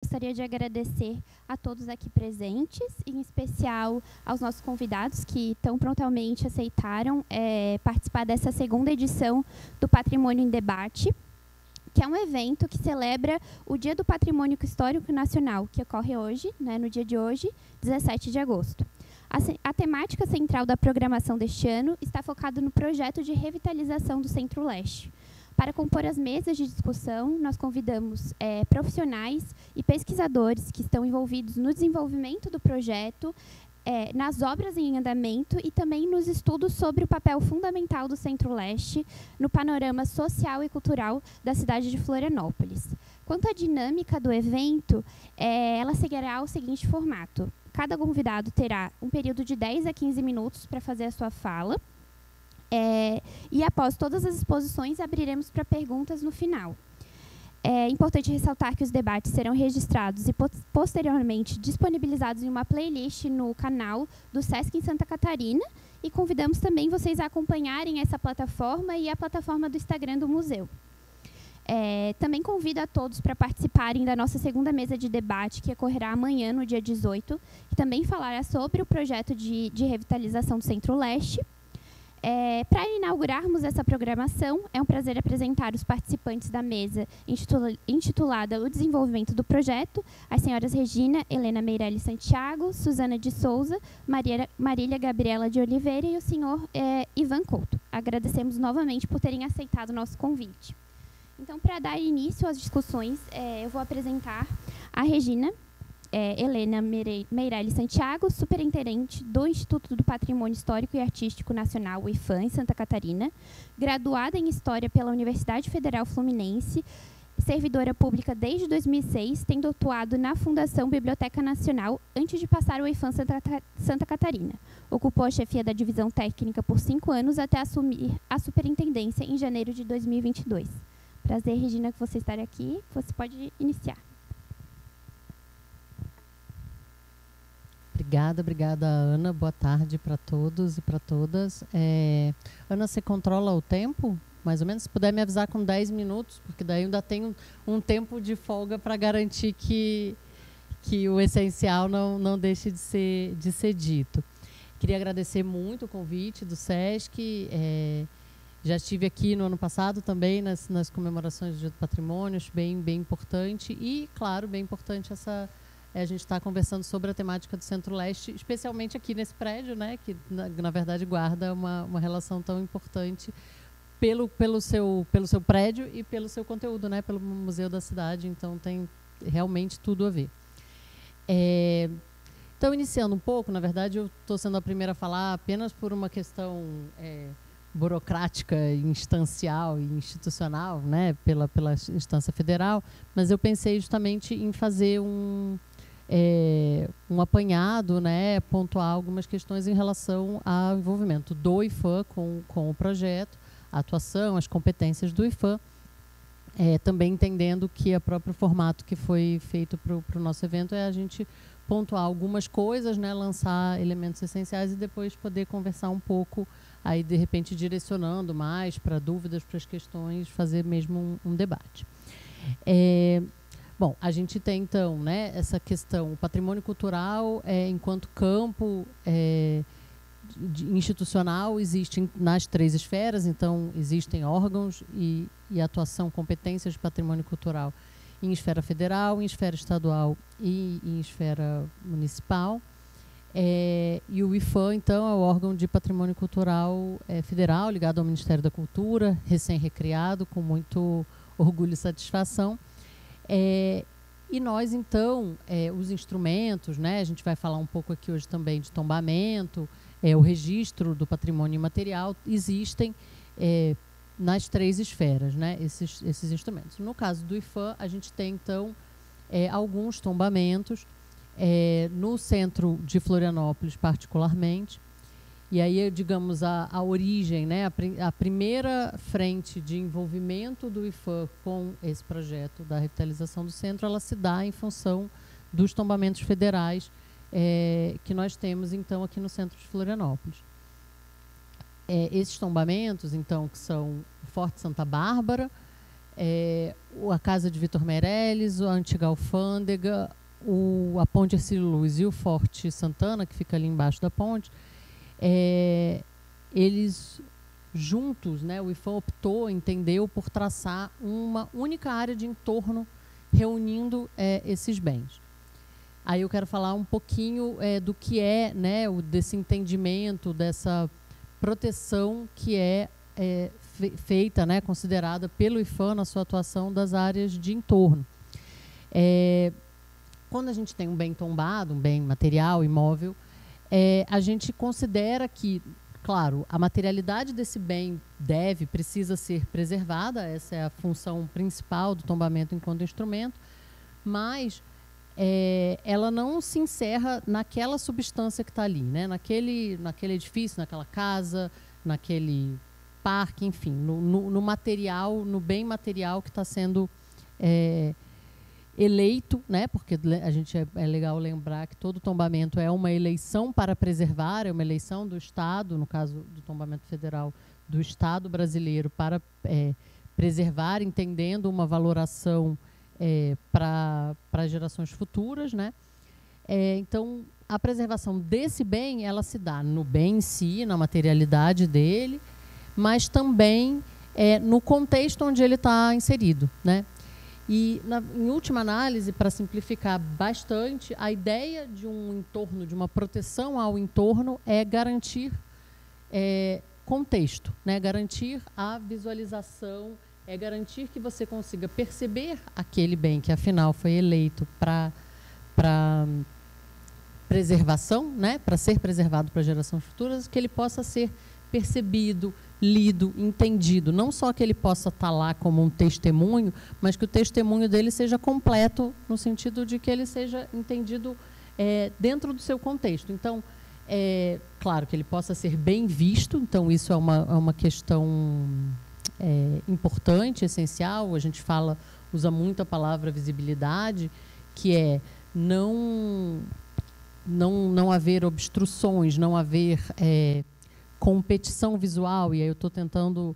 gostaria de agradecer a todos aqui presentes, em especial aos nossos convidados que tão prontamente aceitaram participar dessa segunda edição do Patrimônio em Debate, que é um evento que celebra o Dia do Patrimônio Histórico Nacional, que ocorre hoje, no dia de hoje, 17 de agosto. A temática central da programação deste ano está focada no projeto de revitalização do Centro-Leste. Para compor as mesas de discussão, nós convidamos profissionais e pesquisadores que estão envolvidos no desenvolvimento do projeto, nas obras em andamento e também nos estudos sobre o papel fundamental do Centro-Leste no panorama social e cultural da cidade de Florianópolis. Quanto à dinâmica do evento, ela seguirá o seguinte formato. Cada convidado terá um período de 10 a 15 minutos para fazer a sua fala. E após todas as exposições, abriremos para perguntas no final. É importante ressaltar que os debates serão registrados e posteriormente disponibilizados em uma playlist no canal do Sesc em Santa Catarina, e convidamos também vocês a acompanharem essa plataforma e a plataforma do Instagram do museu. Também convido a todos para participarem da nossa segunda mesa de debate, que ocorrerá amanhã, no dia 18, que também falará sobre o projeto de revitalização do Centro-Leste. Para inaugurarmos essa programação, é um prazer apresentar os participantes da mesa intitulada O Desenvolvimento do Projeto, as senhoras Regina Helena Meirelles Santiago, Suzana de Souza, Marília Gabriela de Oliveira e o senhor Ivan Couto. Agradecemos novamente por terem aceitado o nosso convite. Então, para dar início às discussões, eu vou apresentar a Regina Helena Meirelles Santiago, superintendente do Instituto do Patrimônio Histórico e Artístico Nacional, o IPHAN, em Santa Catarina, graduada em História pela Universidade Federal Fluminense, servidora pública desde 2006, tendo atuado na Fundação Biblioteca Nacional antes de passar ao IPHAN Santa Catarina. Ocupou a chefia da divisão técnica por 5 anos até assumir a superintendência em janeiro de 2022. Prazer, Regina, que você estar aqui. Você pode iniciar. Obrigada, Ana. Boa tarde para todos e para todas. Ana, você controla o tempo? Mais ou menos, se puder me avisar com 10 minutos, porque daí ainda tenho um tempo de folga para garantir que o essencial não deixe de ser dito. Queria agradecer muito o convite do Sesc. Já estive aqui no ano passado também nas comemorações do Dia do Patrimônio, acho bem importante. E, claro, bem importante a gente está conversando sobre a temática do Centro-Leste, especialmente aqui nesse prédio, que na verdade guarda uma relação tão importante pelo seu prédio e pelo seu conteúdo, pelo Museu da Cidade. Então tem realmente tudo a ver. Então, iniciando um pouco, na verdade eu estou sendo a primeira a falar apenas por uma questão burocrática, instancial e institucional, pela instância federal, mas eu pensei justamente em fazer um apanhado, pontuar algumas questões em relação ao envolvimento do IPHAN com o projeto, a atuação, as competências do IPHAN, também entendendo que o próprio formato que foi feito para o nosso evento é a gente pontuar algumas coisas, lançar elementos essenciais e depois poder conversar um pouco, aí de repente direcionando mais para dúvidas, para as questões, fazer mesmo um debate. Bom, a gente tem, então, essa questão, o patrimônio cultural, enquanto campo institucional, existe nas 3 esferas, então, existem órgãos e atuação, competências de patrimônio cultural em esfera federal, em esfera estadual e em esfera municipal. E o IPHAN, então, é o órgão de patrimônio cultural federal, ligado ao Ministério da Cultura, recém-recriado, com muito orgulho e satisfação. E nós, então, os instrumentos, a gente vai falar um pouco aqui hoje também de tombamento, o registro do patrimônio imaterial, existem nas 3 esferas, esses instrumentos. No caso do IPHAN, a gente tem, então, alguns tombamentos no centro de Florianópolis, particularmente. E aí, digamos, a origem, a primeira frente de envolvimento do IPHAN com esse projeto da revitalização do centro, ela se dá em função dos tombamentos federais que nós temos, então, aqui no centro de Florianópolis. Esses tombamentos, então, que são o Forte Santa Bárbara, a casa de Vitor Meirelles, a antiga alfândega, a Ponte Hercílio Luz e o Forte Santana, que fica ali embaixo da ponte, eles juntos, né, o IPHAN entendeu por traçar uma única área de entorno reunindo esses bens. Aí eu quero falar um pouquinho do que é, né, desse entendimento, dessa proteção que feita, né, considerada pelo IPHAN na sua atuação das áreas de entorno. Quando a gente tem um bem tombado, um bem material, imóvel, a gente considera que, claro, a materialidade desse bem precisa ser preservada, essa é a função principal do tombamento enquanto instrumento, mas ela não se encerra naquela substância que está ali, né? naquele edifício, naquela casa, naquele parque, enfim, no material, no bem material que está sendo eleito, né? Porque é legal lembrar que todo tombamento é uma eleição para preservar, é uma eleição do Estado, no caso do tombamento federal, do Estado brasileiro para preservar, entendendo uma valoração para gerações futuras, né? Então, a preservação desse bem, ela se dá no bem em si, na materialidade dele, mas também no contexto onde ele está inserido, né? E, em última análise, para simplificar bastante, a ideia de um entorno, de uma proteção ao entorno, é garantir contexto, né? Garantir a visualização, é garantir que você consiga perceber aquele bem que, afinal, foi eleito para preservação, né? Para ser preservado para gerações futuras, que ele possa ser percebido, lido, entendido. Não só que ele possa estar lá como um testemunho, mas que o testemunho dele seja completo, no sentido de que ele seja entendido dentro do seu contexto. Então, claro que ele possa ser bem visto, então isso é uma questão importante, essencial. A gente usa muito a palavra visibilidade, que é não haver obstruções, não haver competição visual. E aí eu estou tentando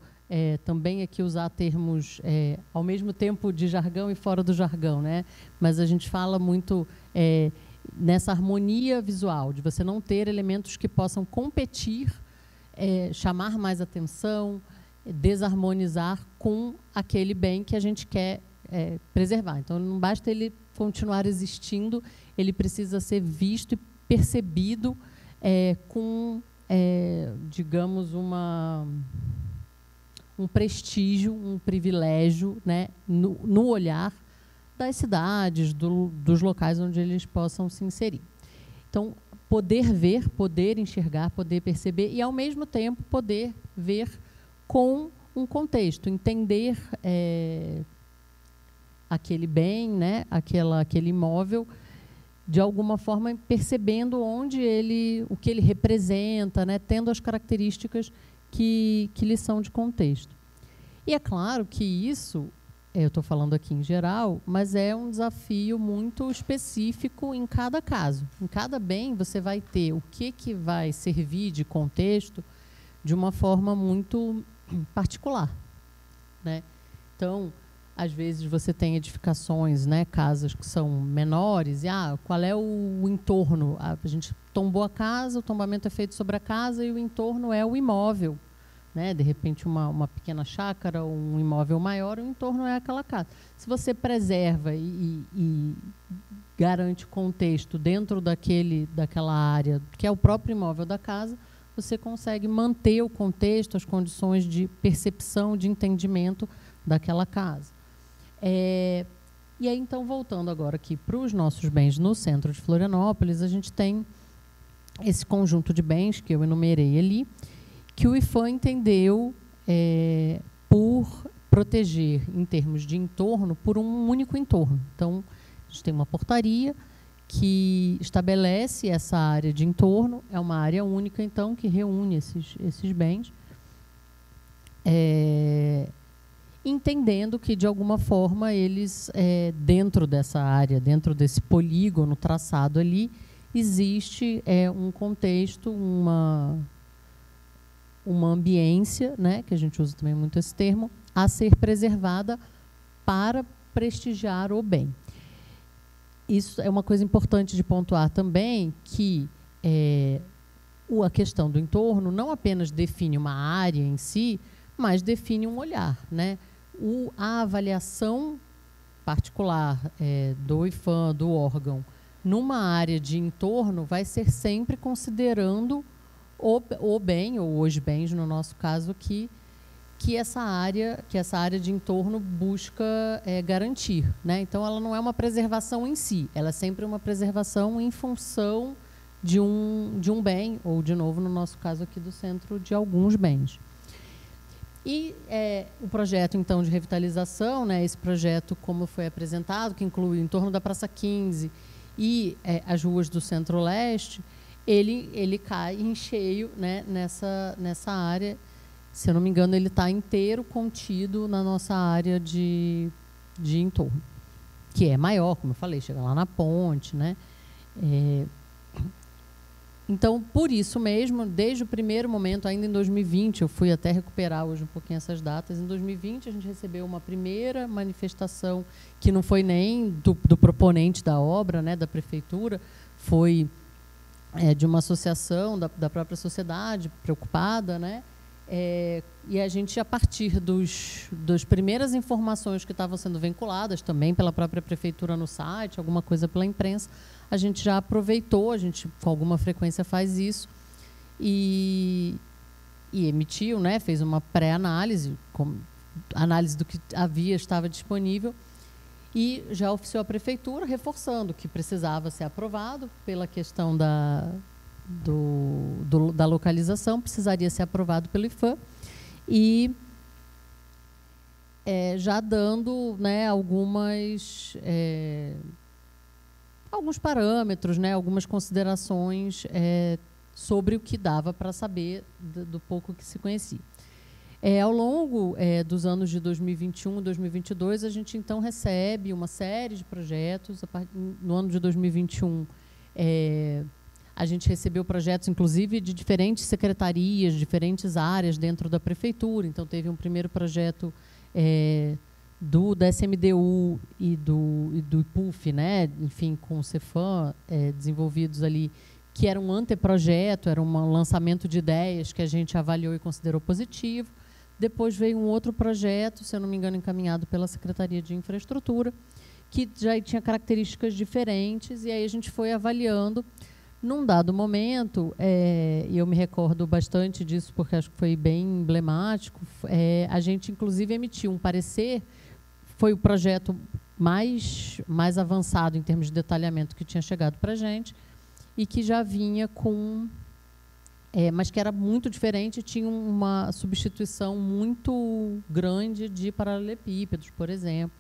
também aqui usar termos ao mesmo tempo de jargão e fora do jargão, né? Mas a gente fala muito nessa harmonia visual, de você não ter elementos que possam competir, chamar mais atenção, desarmonizar com aquele bem que a gente quer preservar. Então, não basta ele continuar existindo, ele precisa ser visto e percebido com, digamos, um prestígio, um privilégio, né, no olhar das cidades, dos locais onde eles possam se inserir. Então, poder ver, poder enxergar, poder perceber e, ao mesmo tempo, poder ver com um contexto, entender aquele bem, né, aquele imóvel, de alguma forma percebendo o que ele representa, né, tendo as características que lhe são de contexto. E é claro que isso, eu estou falando aqui em geral, mas é um desafio muito específico em cada caso. Em cada bem você vai ter o que vai servir de contexto de uma forma muito particular, né? Então, às vezes você tem edificações, né, casas que são menores, e qual é o entorno? A gente tombou a casa, o tombamento é feito sobre a casa e o entorno é o imóvel, né? De repente uma pequena chácara ou um imóvel maior, o entorno é aquela casa. Se você preserva e garante contexto dentro daquela área, que é o próprio imóvel da casa, você consegue manter o contexto, as condições de percepção, de entendimento daquela casa. E aí, então, voltando agora aqui para os nossos bens no centro de Florianópolis, a gente tem esse conjunto de bens que eu enumerei ali, que o IPHAN entendeu por proteger, em termos de entorno, por um único entorno. Então, a gente tem uma portaria que estabelece essa área de entorno, é uma área única, então, que reúne esses bens, entendendo que, de alguma forma, eles, dentro dessa área, dentro desse polígono traçado ali, existe um contexto, uma ambiência, né, que a gente usa também muito esse termo, a ser preservada para prestigiar o bem. Isso é uma coisa importante de pontuar também, que a questão do entorno não apenas define uma área em si, mas define um olhar, né? A avaliação particular do IPHAN, do órgão, numa área de entorno, vai ser sempre considerando o bem, ou os bens, no nosso caso, que essa área de entorno busca garantir, né? Então, ela não é uma preservação em si, ela é sempre uma preservação em função de um bem, ou, de novo, no nosso caso aqui do centro, de alguns bens. E o projeto, então, de revitalização, né, esse projeto, como foi apresentado, que inclui em torno da Praça 15 e as ruas do Centro-Leste, ele cai em cheio, né, nessa área. Se eu não me engano, ele está inteiro contido na nossa área de entorno, que é maior, como eu falei, chega lá na ponte, né? Então, por isso mesmo, desde o primeiro momento, ainda em 2020, eu fui até recuperar hoje um pouquinho essas datas, em 2020 a gente recebeu uma primeira manifestação, que não foi nem do proponente da obra, né, da prefeitura, foi de uma associação da própria sociedade preocupada, né? E a gente, a partir das primeiras informações que estavam sendo vinculadas, também pela própria prefeitura no site, alguma coisa pela imprensa, a gente já aproveitou, a gente com alguma frequência faz isso, e emitiu, né, fez uma pré-análise, análise do que estava disponível, e já oficiou a prefeitura, reforçando que precisava ser aprovado pela questão da localização, precisaria ser aprovado pelo IPHAN, e já dando, né, alguns parâmetros, né, algumas considerações sobre o que dava para saber do pouco que se conhecia. Ao longo dos anos de 2021 e 2022, a gente, então, recebe uma série de projetos. No ano de 2021, a gente recebeu projetos, inclusive, de diferentes secretarias, diferentes áreas dentro da prefeitura. Então, teve um primeiro projeto da SMDU e do IPUF, né? Enfim, com o Cefam, desenvolvidos ali, que era um anteprojeto, era um lançamento de ideias que a gente avaliou e considerou positivo. Depois veio um outro projeto, se eu não me engano, encaminhado pela Secretaria de Infraestrutura, que já tinha características diferentes, e aí a gente foi avaliando. Num dado momento, e eu me recordo bastante disso, porque acho que foi bem emblemático, a gente, inclusive, emitiu um parecer, foi o projeto mais avançado em termos de detalhamento que tinha chegado para a gente, e que já vinha com... mas que era muito diferente, tinha uma substituição muito grande de paralelepípedos, por exemplo.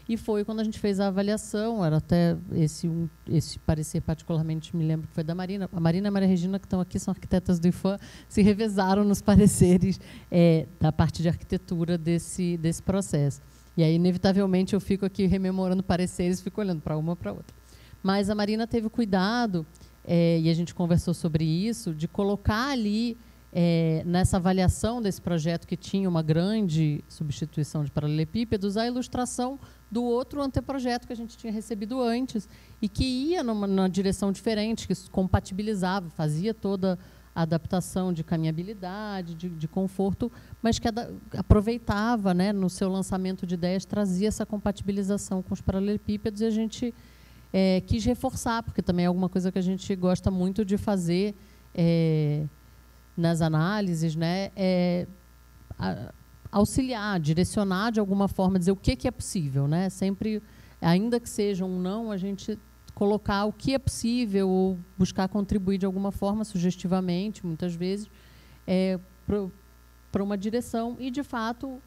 E foi quando a gente fez a avaliação, era até esse parecer particularmente, me lembro que foi da Marina. A Marina e a Maria Regina, que estão aqui, são arquitetas do IPHAN, se revezaram nos pareceres da parte de arquitetura desse processo. E aí, inevitavelmente, eu fico aqui rememorando pareceres, fico olhando para uma para outra. Mas a Marina teve o cuidado, e a gente conversou sobre isso, de colocar ali, nessa avaliação desse projeto, que tinha uma grande substituição de paralelepípedos, a ilustração do outro anteprojeto que a gente tinha recebido antes, e que ia numa direção diferente, que compatibilizava, fazia toda a adaptação de caminhabilidade, de conforto, mas que aproveitava, né, no seu lançamento de ideias, trazia essa compatibilização com os paralelepípedos, e a gente quis reforçar, porque também é alguma coisa que a gente gosta muito de fazer nas análises, né, auxiliar, direcionar de alguma forma, dizer o que é possível, né? Sempre, ainda que seja um não, a gente colocar o que é possível ou buscar contribuir de alguma forma, sugestivamente, muitas vezes, para uma direção. E, de fato,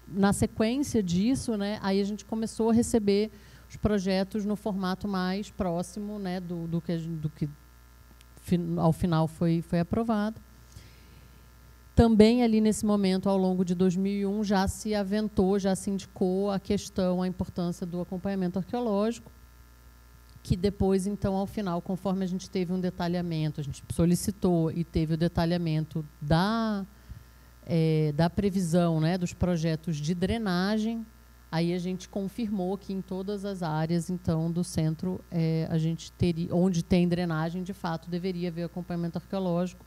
na sequência disso, né, aí a gente começou a receber os projetos no formato mais próximo, né, do que ao final foi aprovado. Também ali nesse momento, ao longo de 2001, já se aventou, já se indicou a importância do acompanhamento arqueológico, que depois, então, ao final, conforme a gente teve um detalhamento, a gente solicitou e teve o detalhamento da previsão, né, dos projetos de drenagem, Aí a gente confirmou que em todas as áreas, então, do centro, a gente teria, onde tem drenagem, de fato, deveria haver acompanhamento arqueológico,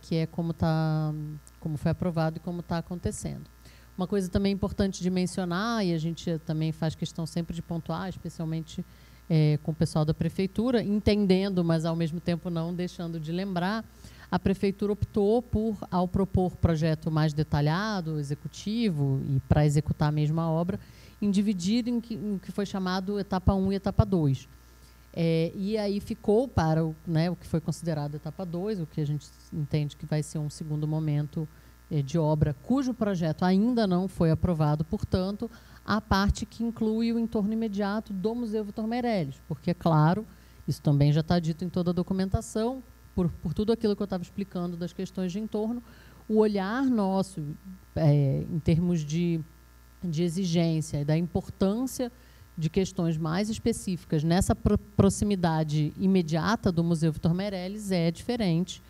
que é como foi aprovado e como está acontecendo. Uma coisa também importante de mencionar, e a gente também faz questão sempre de pontuar, especialmente com o pessoal da prefeitura, entendendo, mas ao mesmo tempo não deixando de lembrar, a prefeitura optou por, ao propor projeto mais detalhado, executivo, e para executar a mesma obra, em dividir em que foi chamado etapa 1 e etapa 2. E aí ficou para o que foi considerado etapa 2, o que a gente entende que vai ser um segundo momento de obra, cujo projeto ainda não foi aprovado, portanto, a parte que inclui o entorno imediato do Museu Victor Meirelles, porque, é claro, isso também já está dito em toda a documentação, por tudo aquilo que eu estava explicando das questões de entorno, o olhar nosso, em termos de exigência e da importância de questões mais específicas nessa proximidade imediata do Museu Victor Meirelles é diferente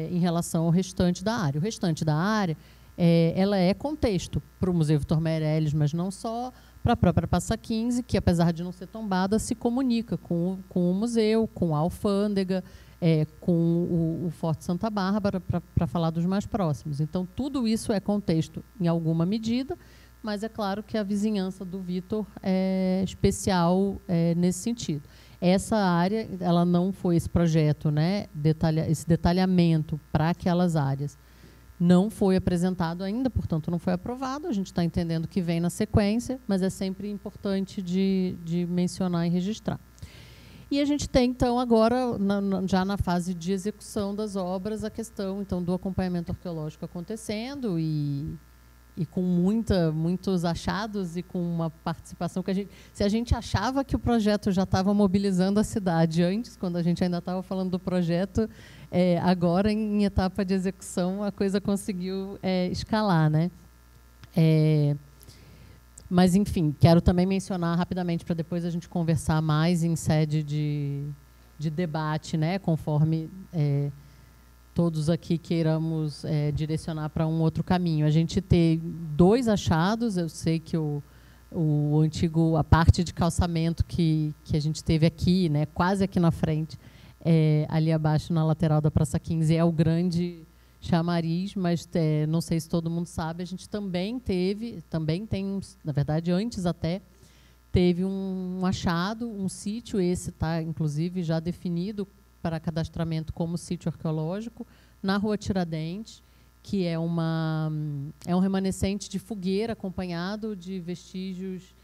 em relação ao restante da área. O restante da área, ela é contexto para o Museu Victor Meirelles, mas não só para a própria Praça 15, que, apesar de não ser tombada, se comunica com o museu, com a alfândega, com o Forte Santa Bárbara, para falar dos mais próximos. Então, tudo isso é contexto em alguma medida, mas é claro que a vizinhança do Victor é especial nesse sentido. Essa área, ela não foi esse projeto, né, esse detalhamento para aquelas áreas, não foi apresentado ainda, portanto, não foi aprovado. A gente está entendendo que vem na sequência, mas é sempre importante de mencionar e registrar. E a gente tem, então, agora, já na fase de execução das obras, a questão, então, do acompanhamento arqueológico acontecendo e com muitos achados e com uma participação que se a gente achava que o projeto já estava mobilizando a cidade antes, quando a gente ainda estava falando do projeto, agora, em etapa de execução, a coisa conseguiu escalar, né? Mas, enfim, quero também mencionar rapidamente, para depois a gente conversar mais em sede de debate, né, conforme todos aqui queiramos direcionar para um outro caminho. A gente tem 2 achados. Eu sei que a parte de calçamento que a gente teve aqui, né, quase aqui na frente, ali abaixo na lateral da Praça 15, é o grande chamariz, mas não sei se todo mundo sabe, a gente também tem, na verdade, antes até, teve um achado, um sítio, esse está, inclusive, já definido para cadastramento como sítio arqueológico, na Rua Tiradentes, que é um remanescente de fogueira acompanhado de vestígios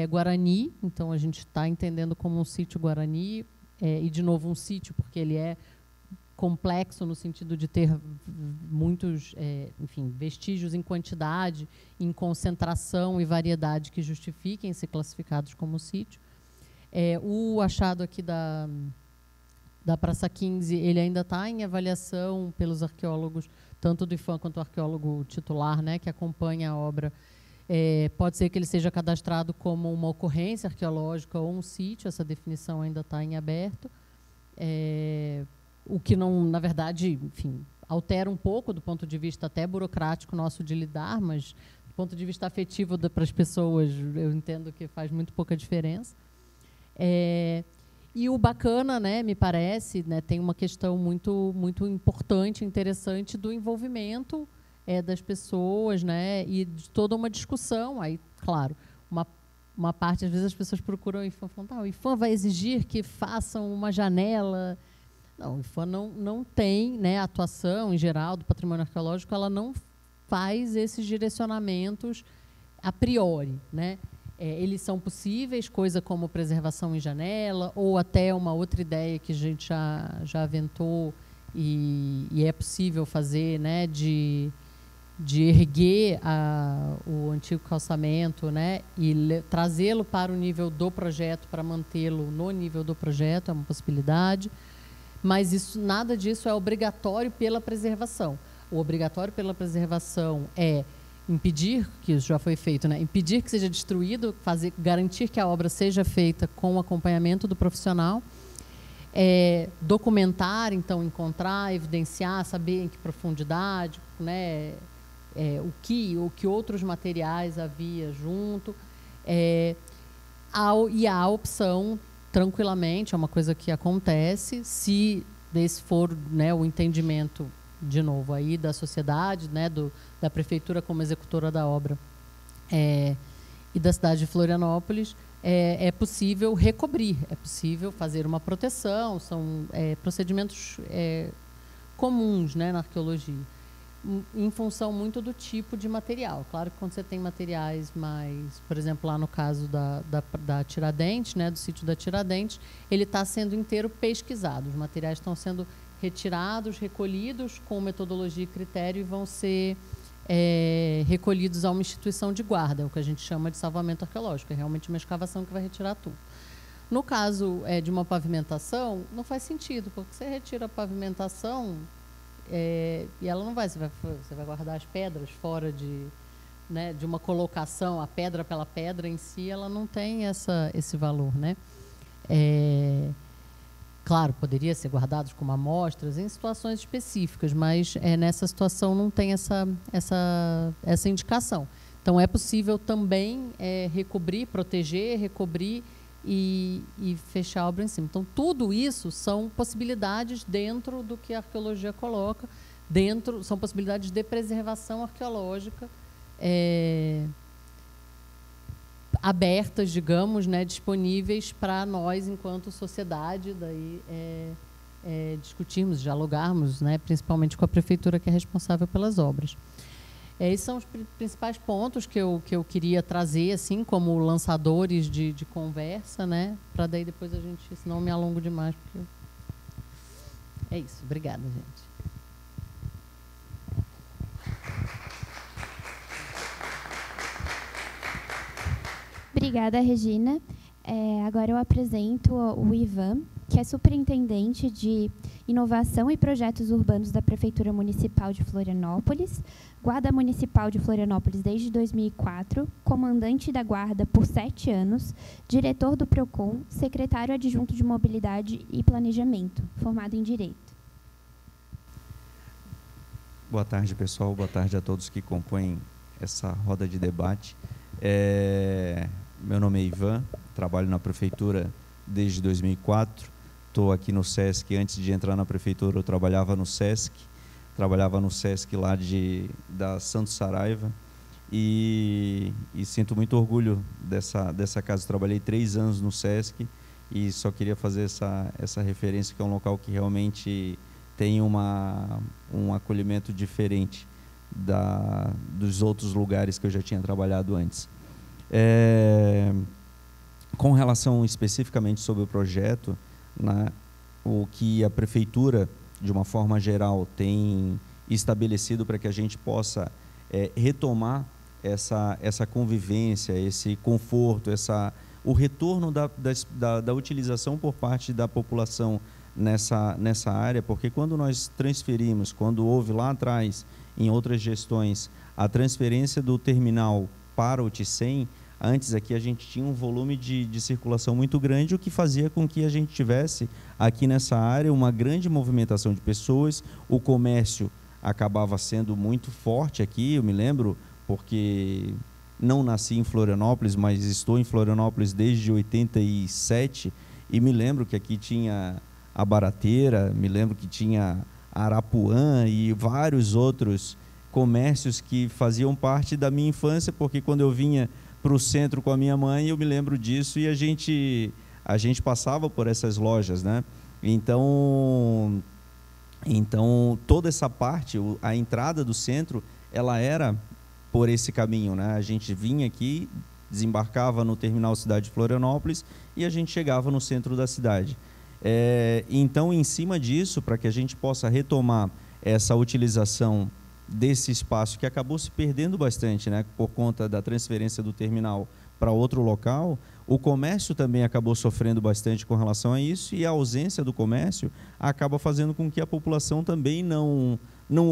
guarani. Então, a gente está entendendo como um sítio guarani, e, de novo, um sítio, porque ele é complexo no sentido de ter muitos vestígios em quantidade, em concentração e variedade que justifiquem ser classificados como sítio. O achado aqui da Praça 15, ele ainda está em avaliação pelos arqueólogos, tanto do IPHAN quanto o arqueólogo titular, né, que acompanha a obra. Pode ser que ele seja cadastrado como uma ocorrência arqueológica ou um sítio, essa definição ainda está em aberto. O que não, na verdade, enfim, altera um pouco do ponto de vista até burocrático nosso de lidar, mas do ponto de vista afetivo para as pessoas, eu entendo que faz muito pouca diferença. E o bacana, né, me parece, né, tem uma questão muito, muito importante, interessante do envolvimento das pessoas, né, e de toda uma discussão. Aí, claro, uma parte, às vezes as pessoas procuram o IPHAN e falam, o IPHAN vai exigir que façam uma janela. Não, o IPHAN não tem, né, a atuação em geral do patrimônio arqueológico, ela não faz esses direcionamentos a priori, né? Eles são possíveis, coisa como preservação em janela, ou até uma outra ideia que a gente já aventou e é possível fazer, né, de erguer o antigo calçamento, né, e trazê-lo para o nível do projeto, para mantê-lo no nível do projeto, é uma possibilidade. Mas nada disso é obrigatório pela preservação. O obrigatório pela preservação é impedir, que isso já foi feito, né? Impedir que seja destruído, garantir que a obra seja feita com o acompanhamento do profissional, documentar, então, encontrar, evidenciar, saber em que profundidade, né? o que outros materiais havia junto. E há a opção, tranquilamente, é uma coisa que acontece, se esse for, né, o entendimento, de novo, aí da sociedade, né, da prefeitura como executora da obra e da cidade de Florianópolis, é possível recobrir, é possível fazer uma proteção, são procedimentos comuns, né, na arqueologia, em função muito do tipo de material. Claro que quando você tem materiais mais, por exemplo, lá no caso da Tiradentes, né, do sítio da Tiradentes, ele está sendo inteiro pesquisado, os materiais estão sendo retirados, recolhidos com metodologia e critério e vão ser recolhidos a uma instituição de guarda, o que a gente chama de salvamento arqueológico, é realmente uma escavação que vai retirar tudo. No caso de uma pavimentação, não faz sentido, porque você retira a pavimentação e ela não vai, você vai guardar as pedras fora de uma colocação, a pedra pela pedra em si, ela não tem esse valor, né? Claro, poderia ser guardados como amostras em situações específicas, mas nessa situação não tem essa indicação. Então, é possível também recobrir, proteger, recobrir e fechar a obra em cima. Então, tudo isso são possibilidades dentro do que a arqueologia coloca, são possibilidades de preservação arqueológica abertas, digamos, né, disponíveis para nós, enquanto sociedade, daí discutirmos, dialogarmos, né, principalmente com a prefeitura, que é responsável pelas obras. Esses são os principais pontos que eu queria trazer, assim, como lançadores de conversa, né, para daí depois a gente, senão eu me alongo demais. Porque é isso. Obrigada, gente. Obrigada, Regina. Agora eu apresento o Ivan, que é superintendente de inovação e projetos urbanos da Prefeitura Municipal de Florianópolis, guarda municipal de Florianópolis desde 2004, comandante da guarda por 7 anos, diretor do PROCON, secretário adjunto de mobilidade e planejamento, formado em Direito. Boa tarde, pessoal. Boa tarde a todos que compõem essa roda de debate. Meu nome é Ivan, trabalho na Prefeitura desde 2004. Estou aqui no SESC. Antes de entrar na Prefeitura, eu trabalhava no SESC. Trabalhava no SESC lá da Santos Saraiva. E sinto muito orgulho dessa casa. Trabalhei 3 anos no SESC e só queria fazer essa referência, que é um local que realmente tem um acolhimento diferente dos outros lugares que eu já tinha trabalhado antes. Com relação especificamente sobre o projeto, o que a Prefeitura, de uma forma geral, tem estabelecido para que a gente possa retomar essa convivência, esse conforto, o retorno da utilização por parte da população nessa área, porque quando nós transferimos, quando houve lá atrás, em outras gestões, a transferência do terminal para o Ticem, antes aqui a gente tinha um volume de circulação muito grande, o que fazia com que a gente tivesse aqui nessa área uma grande movimentação de pessoas, o comércio acabava sendo muito forte aqui, eu me lembro, porque não nasci em Florianópolis, mas estou em Florianópolis desde 87, e me lembro que aqui tinha a Barateira, me lembro que tinha a Arapuã e vários outros comércios que faziam parte da minha infância, porque quando eu vinha para o centro com a minha mãe, eu me lembro disso, e a gente passava por essas lojas, né? Então toda essa parte, a entrada do centro, ela era por esse caminho, né? A gente vinha aqui, desembarcava no terminal Cidade de Florianópolis e a gente chegava no centro da cidade. Então, em cima disso, para que a gente possa retomar essa utilização desse espaço que acabou se perdendo bastante, né, por conta da transferência do terminal para outro local, o comércio também acabou sofrendo bastante com relação a isso, e a ausência do comércio acaba fazendo com que a população também não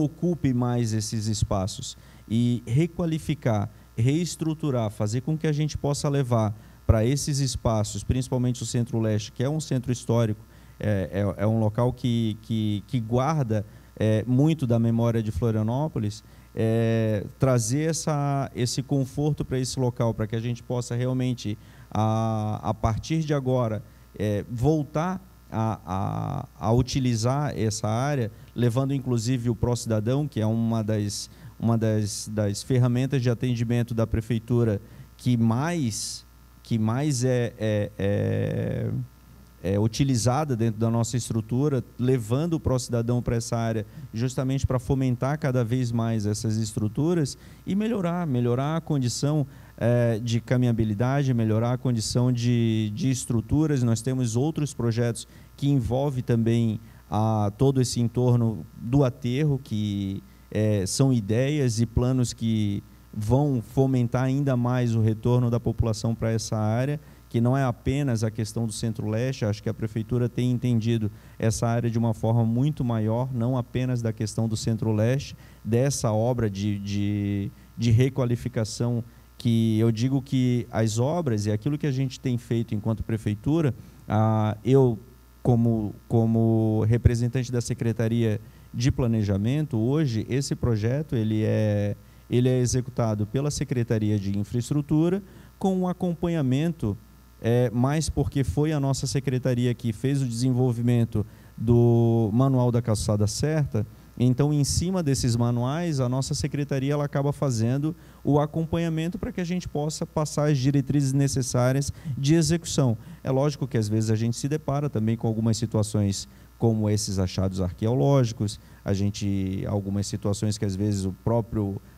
ocupe mais esses espaços. E requalificar, reestruturar, fazer com que a gente possa levar para esses espaços, principalmente o Centro-Leste, que é um centro histórico, é um local que guarda muito da memória de Florianópolis, trazer esse conforto para esse local, para que a gente possa realmente, a partir de agora, voltar a utilizar essa área, levando inclusive o Pró-Cidadão, que é uma das ferramentas de atendimento da Prefeitura que mais é utilizada dentro da nossa estrutura, levando o Pró-Cidadão para essa área, justamente para fomentar cada vez mais essas estruturas e melhorar a condição de caminhabilidade, melhorar a condição de estruturas. Nós temos outros projetos que envolvem também todo esse entorno do aterro, que são ideias e planos que vão fomentar ainda mais o retorno da população para essa área, que não é apenas a questão do Centro-Leste. Acho que a Prefeitura tem entendido essa área de uma forma muito maior, não apenas da questão do Centro-Leste, dessa obra de requalificação, que eu digo que as obras e aquilo que a gente tem feito enquanto Prefeitura, eu, como representante da Secretaria de Planejamento, hoje esse projeto ele é executado pela Secretaria de Infraestrutura, com um acompanhamento, mais porque foi a nossa secretaria que fez o desenvolvimento do Manual da Calçada Certa. Então, em cima desses manuais, a nossa secretaria ela acaba fazendo o acompanhamento para que a gente possa passar as diretrizes necessárias de execução. É lógico que às vezes a gente se depara também com algumas situações como esses achados arqueológicos, algumas situações que às vezes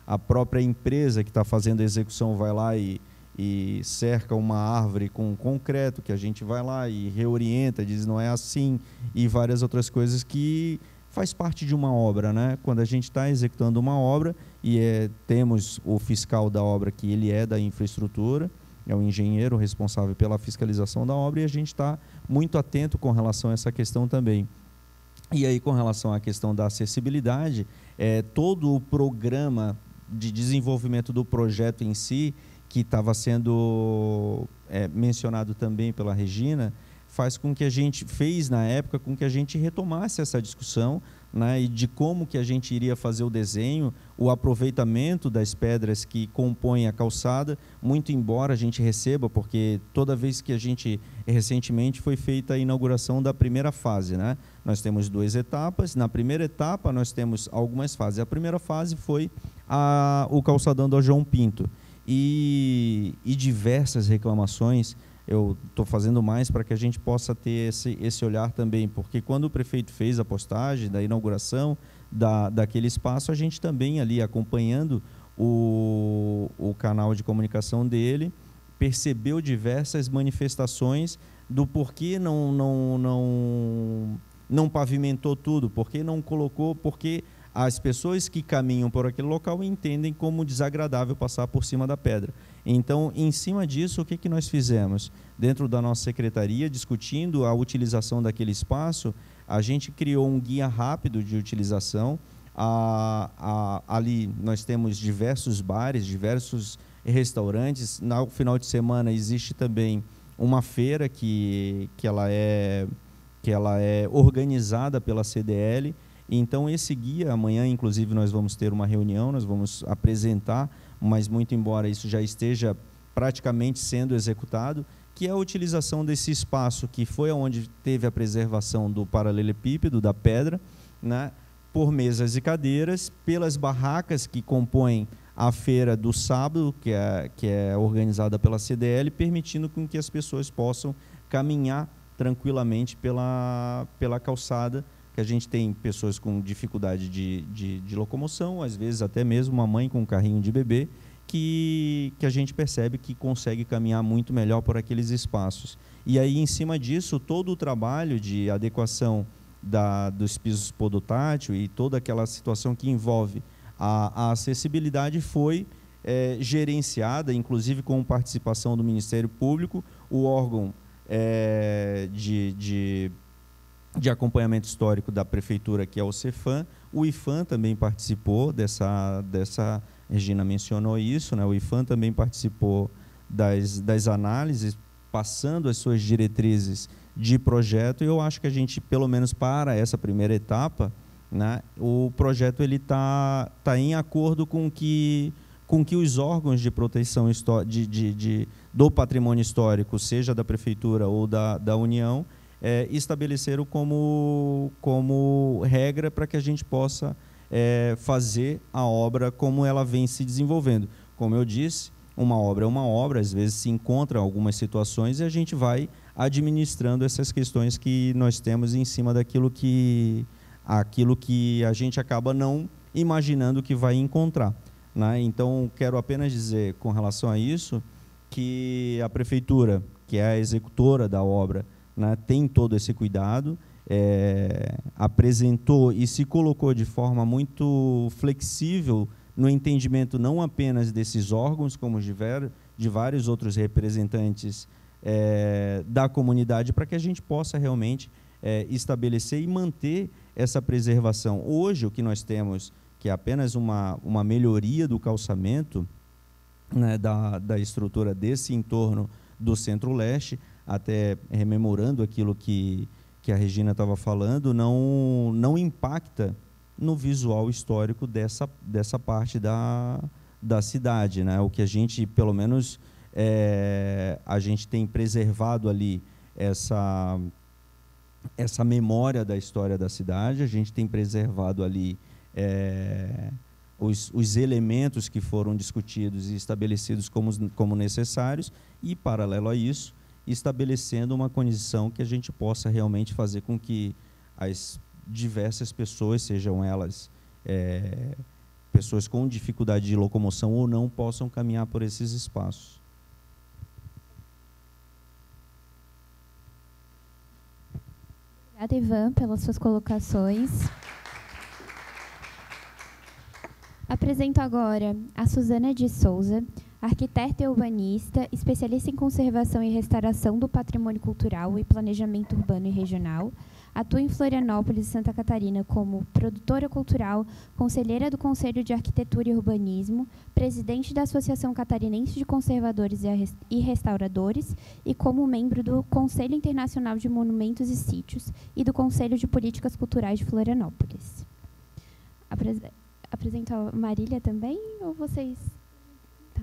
a própria empresa que está fazendo a execução vai lá e cerca uma árvore com concreto, que a gente vai lá e reorienta, diz não é assim, e várias outras coisas que faz parte de uma obra, né? Quando a gente está executando uma obra e temos o fiscal da obra, que ele é da infraestrutura, é o engenheiro responsável pela fiscalização da obra, e a gente está muito atento com relação a essa questão também. E aí, com relação à questão da acessibilidade, todo o programa de desenvolvimento do projeto em si, que estava sendo mencionado também pela Regina, faz com que a gente fez na época com que a gente retomasse essa discussão, né, e de como que a gente iria fazer o desenho, o aproveitamento das pedras que compõem a calçada, muito embora a gente receba, porque toda vez que recentemente foi feita a inauguração da primeira fase, né, nós temos 2 etapas. Na primeira etapa nós temos algumas fases. A primeira fase foi o calçadão do João Pinto, e diversas reclamações. Eu estou fazendo mais para que a gente possa ter esse olhar também, porque quando o prefeito fez a postagem da inauguração daquele espaço, a gente também ali acompanhando o canal de comunicação dele, percebeu diversas manifestações do porquê não pavimentou tudo, porquê não colocou, porque as pessoas que caminham por aquele local entendem como desagradável passar por cima da pedra. Então, em cima disso, o que nós fizemos? Dentro da nossa secretaria, discutindo a utilização daquele espaço, a gente criou um guia rápido de utilização. Ali nós temos diversos bares, diversos restaurantes. No final de semana existe também uma feira que ela é organizada pela CDL. Então, esse guia, amanhã, inclusive, nós vamos ter uma reunião, nós vamos apresentar, mas muito embora isso já esteja praticamente sendo executado, que é a utilização desse espaço, que foi onde teve a preservação do paralelepípedo, da pedra, né, por mesas e cadeiras, pelas barracas que compõem a feira do sábado, que é organizada pela CDL, permitindo com que as pessoas possam caminhar tranquilamente pela calçada, que a gente tem pessoas com dificuldade de locomoção, às vezes até mesmo uma mãe com um carrinho de bebê, que a gente percebe que consegue caminhar muito melhor por aqueles espaços. E aí, em cima disso, todo o trabalho de adequação dos pisos podotátil e toda aquela situação que envolve a acessibilidade foi gerenciada, inclusive com participação do Ministério Público, o órgão de acompanhamento histórico da Prefeitura, que é o Cefam. O IPHAN também participou dessa Regina mencionou isso, né? O IPHAN também participou das análises, passando as suas diretrizes de projeto, e eu acho que a gente, pelo menos para essa primeira etapa, né, o projeto está em acordo com que os órgãos de proteção do patrimônio histórico, seja da Prefeitura ou da União, estabeleceram como regra para que a gente possa fazer a obra como ela vem se desenvolvendo. Como eu disse, uma obra é uma obra, às vezes se encontram algumas situações e a gente vai administrando essas questões que nós temos em cima daquilo que a gente acaba não imaginando que vai encontrar, né? Então, quero apenas dizer, com relação a isso, que a Prefeitura, que é a executora da obra, né, tem todo esse cuidado, apresentou e se colocou de forma muito flexível no entendimento não apenas desses órgãos, como de vários outros representantes da comunidade, para que a gente possa realmente estabelecer e manter essa preservação. Hoje, o que nós temos, que é apenas uma melhoria do calçamento, né, da estrutura desse entorno do Centro-Leste, até rememorando aquilo que a Regina estava falando, não impacta no visual histórico dessa parte da cidade, né? O que a gente, pelo menos, a gente tem preservado ali essa memória da história da cidade, a gente tem preservado ali os elementos que foram discutidos e estabelecidos como necessários e, paralelo a isso, estabelecendo uma condição que a gente possa realmente fazer com que as diversas pessoas, sejam elas pessoas com dificuldade de locomoção ou não, possam caminhar por esses espaços. Obrigada, Ivan, pelas suas colocações. Apresento agora a Suzana de Souza, arquiteta e urbanista, especialista em conservação e restauração do patrimônio cultural e planejamento urbano e regional. Atua em Florianópolis e Santa Catarina como produtora cultural, conselheira do Conselho de Arquitetura e Urbanismo, presidente da Associação Catarinense de Conservadores e Restauradores e como membro do Conselho Internacional de Monumentos e Sítios e do Conselho de Políticas Culturais de Florianópolis. Apresento a Marília também, ou vocês... Tá.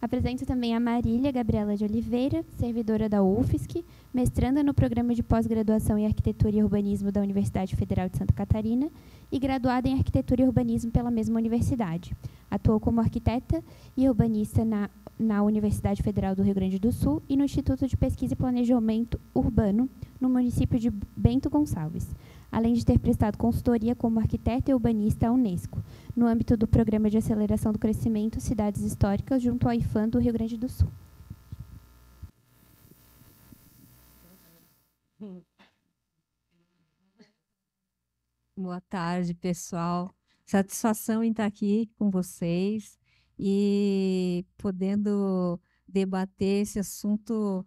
Apresento também a Marília Gabriela de Oliveira, servidora da UFSC, mestranda no Programa de Pós-Graduação em Arquitetura e Urbanismo da Universidade Federal de Santa Catarina e graduada em Arquitetura e Urbanismo pela mesma universidade. Atuou como arquiteta e urbanista na Universidade Federal do Rio Grande do Sul e no Instituto de Pesquisa e Planejamento Urbano, no município de Bento Gonçalves, além de ter prestado consultoria como arquiteta e urbanista à Unesco, no âmbito do Programa de Aceleração do Crescimento Cidades Históricas, junto ao IFAM do Rio Grande do Sul. Boa tarde, pessoal. Satisfação em estar aqui com vocês e podendo debater esse assunto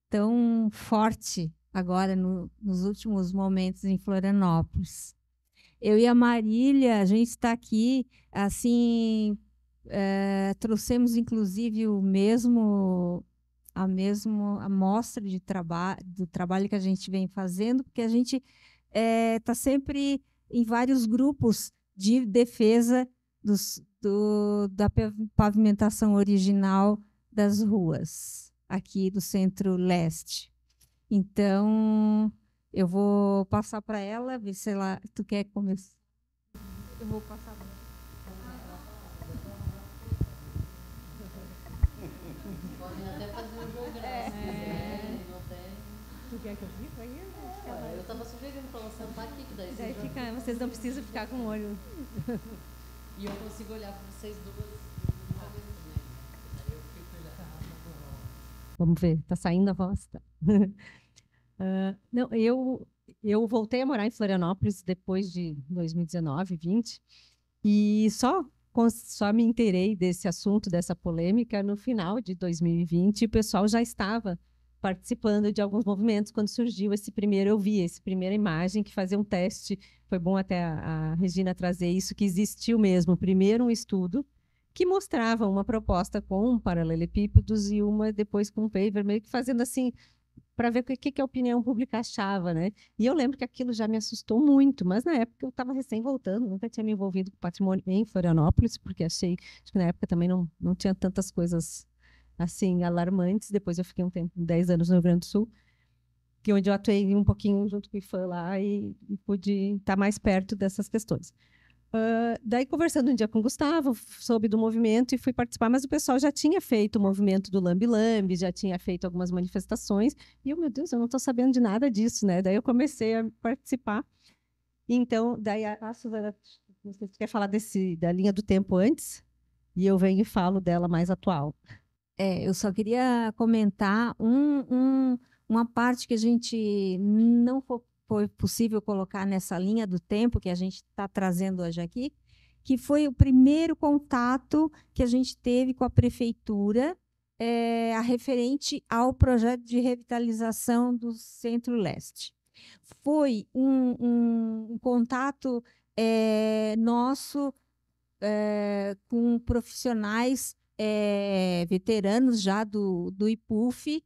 tão forte agora nos últimos momentos em Florianópolis. Eu e a Marília, a gente está aqui, assim, trouxemos inclusive a mesma amostra do trabalho que a gente vem fazendo, porque a gente está sempre em vários grupos de defesa da pavimentação original das ruas, aqui do Centro-Leste. Então, eu vou passar para ela, ver se ela... Tu quer começar? Eu vou passar para ela. Podem até fazer um jogo, né? Tu quer que eu fique aí? Eu estava sugerindo para ela sentar aqui, que daí vocês não precisam ficar com o olho. E eu consigo olhar para vocês duas. Vamos ver, está saindo a voz? Tá. Não, eu voltei a morar em Florianópolis depois de 2019, 20, e só me inteirei desse assunto, dessa polêmica, no final de 2020, e o pessoal já estava participando de alguns movimentos quando surgiu eu vi essa primeira imagem que fazia um teste, foi bom até a Regina trazer isso, que existiu mesmo, primeiro um estudo que mostrava uma proposta com paralelepípedos e uma depois com paver, meio que fazendo assim para ver o que a opinião pública achava, né? E eu lembro que aquilo já me assustou muito, mas na época eu estava recém voltando, nunca tinha me envolvido com patrimônio em Florianópolis, porque acho que na época também não tinha tantas coisas assim alarmantes. Depois eu fiquei um tempo, 10 anos no Rio Grande do Sul, que onde eu atuei um pouquinho junto com o IFAM lá e pude estar mais perto dessas questões. Daí, conversando um dia com o Gustavo, soube do movimento e fui participar, mas o pessoal já tinha feito o movimento do Lambe Lambe, já tinha feito algumas manifestações, e eu, meu Deus, eu não estou sabendo de nada disso, né? Daí eu comecei a participar. Então, daí a Suzana, não sei se você quer falar da linha do tempo antes, e eu venho e falo dela mais atual. Eu só queria comentar uma parte que a gente não foi possível colocar nessa linha do tempo que a gente está trazendo hoje aqui, que foi o primeiro contato que a gente teve com a prefeitura a referente ao projeto de revitalização do Centro-Leste. Foi um contato nosso com profissionais veteranos já do IPUF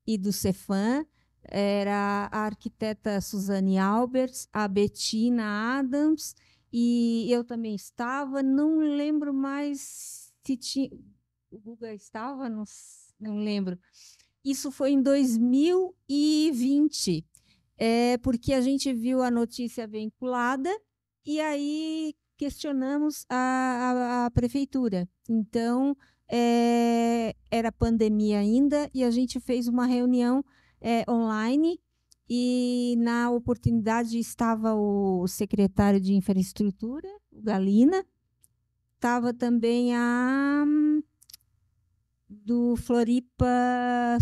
e do Cefam. Era a arquiteta Suzane Alberts, a Bettina Adams, e eu também estava, não lembro mais se tinha, o Guga estava, não lembro. Isso foi em 2020, porque a gente viu a notícia vinculada e aí questionamos a prefeitura. Então, era pandemia ainda e a gente fez uma reunião online, e na oportunidade estava o secretário de infraestrutura, o Galina, estava também a do Floripa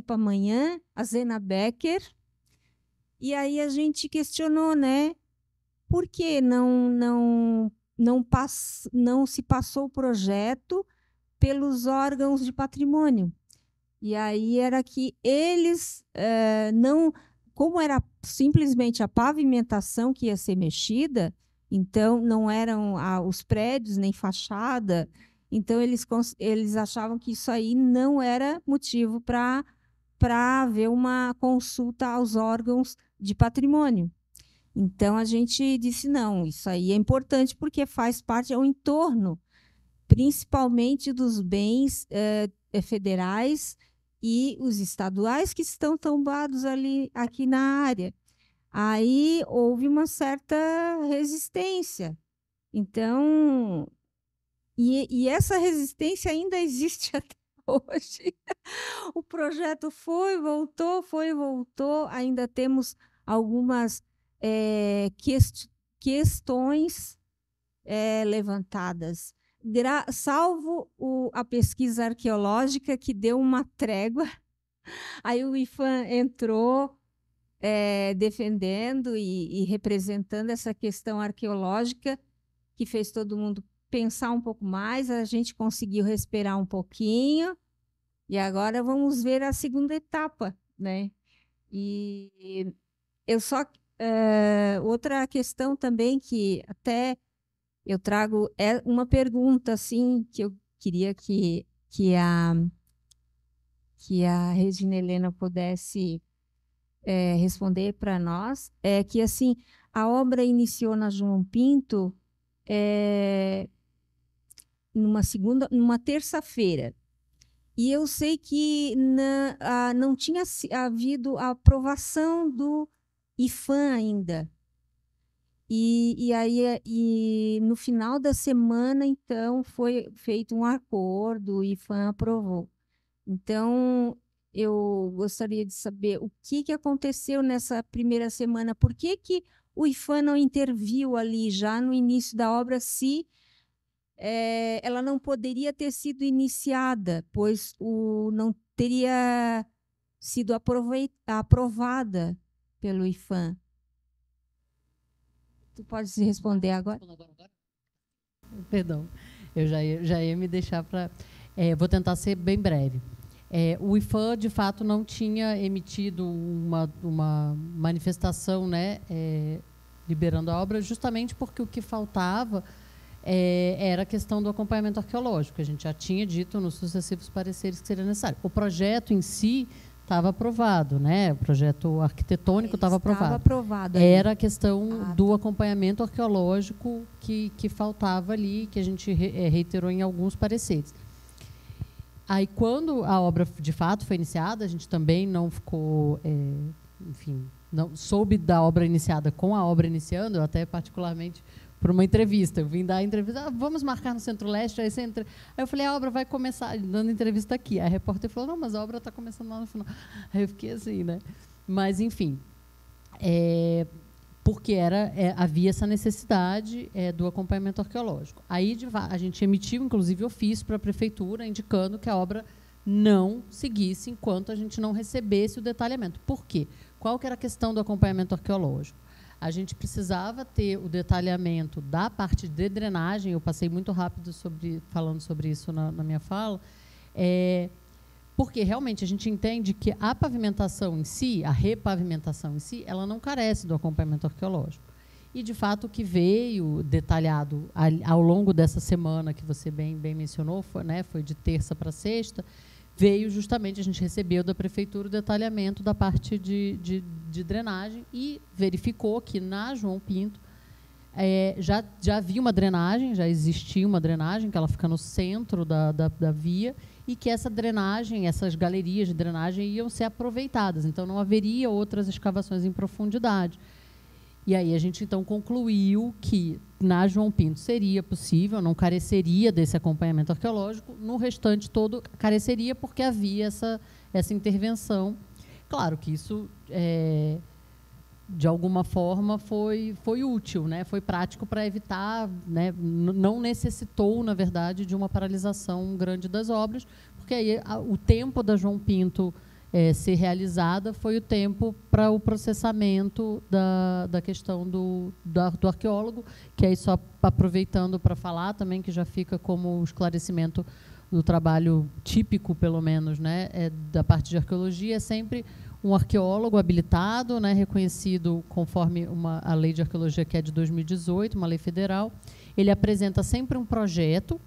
Amanhã, a Zena Becker, e aí a gente questionou, né, por que não se passou o projeto pelos órgãos de patrimônio? E aí era que eles não, como era simplesmente a pavimentação que ia ser mexida, então não eram os prédios nem fachada, então eles achavam que isso aí não era motivo para haver uma consulta aos órgãos de patrimônio. Então a gente disse não, isso aí é importante porque faz parte do entorno, principalmente dos bens federais e os estaduais que estão tombados aqui na área. Aí houve uma certa resistência. Então, e essa resistência ainda existe até hoje. O projeto foi, voltou, ainda temos algumas questões levantadas. Salvo a pesquisa arqueológica, que deu uma trégua, aí o IFAM entrou defendendo e representando essa questão arqueológica, que fez todo mundo pensar um pouco mais, a gente conseguiu respirar um pouquinho, e agora vamos ver a segunda etapa, né? E eu só... outra questão também que até eu trago uma pergunta assim que eu queria que a Regina Helena pudesse responder para nós, é que assim a obra iniciou na João Pinto numa terça-feira, e eu sei que não tinha havido a aprovação do IFAM ainda. E aí, no final da semana, então, foi feito um acordo, o IFAM aprovou. Então, eu gostaria de saber o que aconteceu nessa primeira semana, por que o IFAM não interviu ali já no início da obra, se ela não poderia ter sido iniciada, pois não teria sido aprovada pelo IFAM. Tu pode se responder agora? Perdão, eu já ia me deixar para... vou tentar ser bem breve. O IFAM, de fato, não tinha emitido uma manifestação, né, liberando a obra, justamente porque o que faltava era a questão do acompanhamento arqueológico. A gente já tinha dito nos sucessivos pareceres que seria necessário. O projeto em si estava aprovado, né? O projeto arquitetônico estava aprovado. Estava aprovado. Era a questão do acompanhamento arqueológico que faltava ali, que a gente reiterou em alguns pareceres. Aí, quando a obra de fato foi iniciada, a gente também não ficou, enfim, não soube da obra iniciada com a obra iniciando, eu até particularmente por uma entrevista. Eu vim dar a entrevista, vamos marcar no Centro-Leste. Aí eu falei, a obra vai começar, dando entrevista aqui. Aí a repórter falou, não, mas a obra está começando lá no final. Aí eu fiquei assim, né? Mas, enfim, porque havia essa necessidade do acompanhamento arqueológico. Aí a gente emitiu, inclusive, ofício para a prefeitura, indicando que a obra não seguisse enquanto a gente não recebesse o detalhamento. Por quê? Qual que era a questão do acompanhamento arqueológico? A gente precisava ter o detalhamento da parte de drenagem, eu passei muito rápido falando sobre isso na minha fala, porque realmente a gente entende que a pavimentação em si, a repavimentação em si, ela não carece do acompanhamento arqueológico. E, de fato, o que veio detalhado ao longo dessa semana, que você bem mencionou, foi de terça para sexta, veio justamente, a gente recebeu da prefeitura o detalhamento da parte de drenagem e verificou que na João Pinto já havia uma drenagem, já existia uma drenagem, que ela fica no centro da via, e que essa drenagem, essas galerias de drenagem iam ser aproveitadas, então não haveria outras escavações em profundidade. E aí a gente, então, concluiu que na João Pinto seria possível, não careceria desse acompanhamento arqueológico, no restante todo careceria, porque havia essa intervenção. Claro que isso, de alguma forma, foi útil, né? Foi prático para evitar, né? Não necessitou, na verdade, de uma paralisação grande das obras, porque aí o tempo da João Pinto ser realizada foi o tempo para o processamento da questão do arqueólogo, que aí, só aproveitando para falar também, que já fica como esclarecimento do trabalho típico, pelo menos, né, da parte de arqueologia, é sempre um arqueólogo habilitado, né, reconhecido conforme a lei de arqueologia, que é de 2018, uma lei federal. Ele apresenta sempre um projeto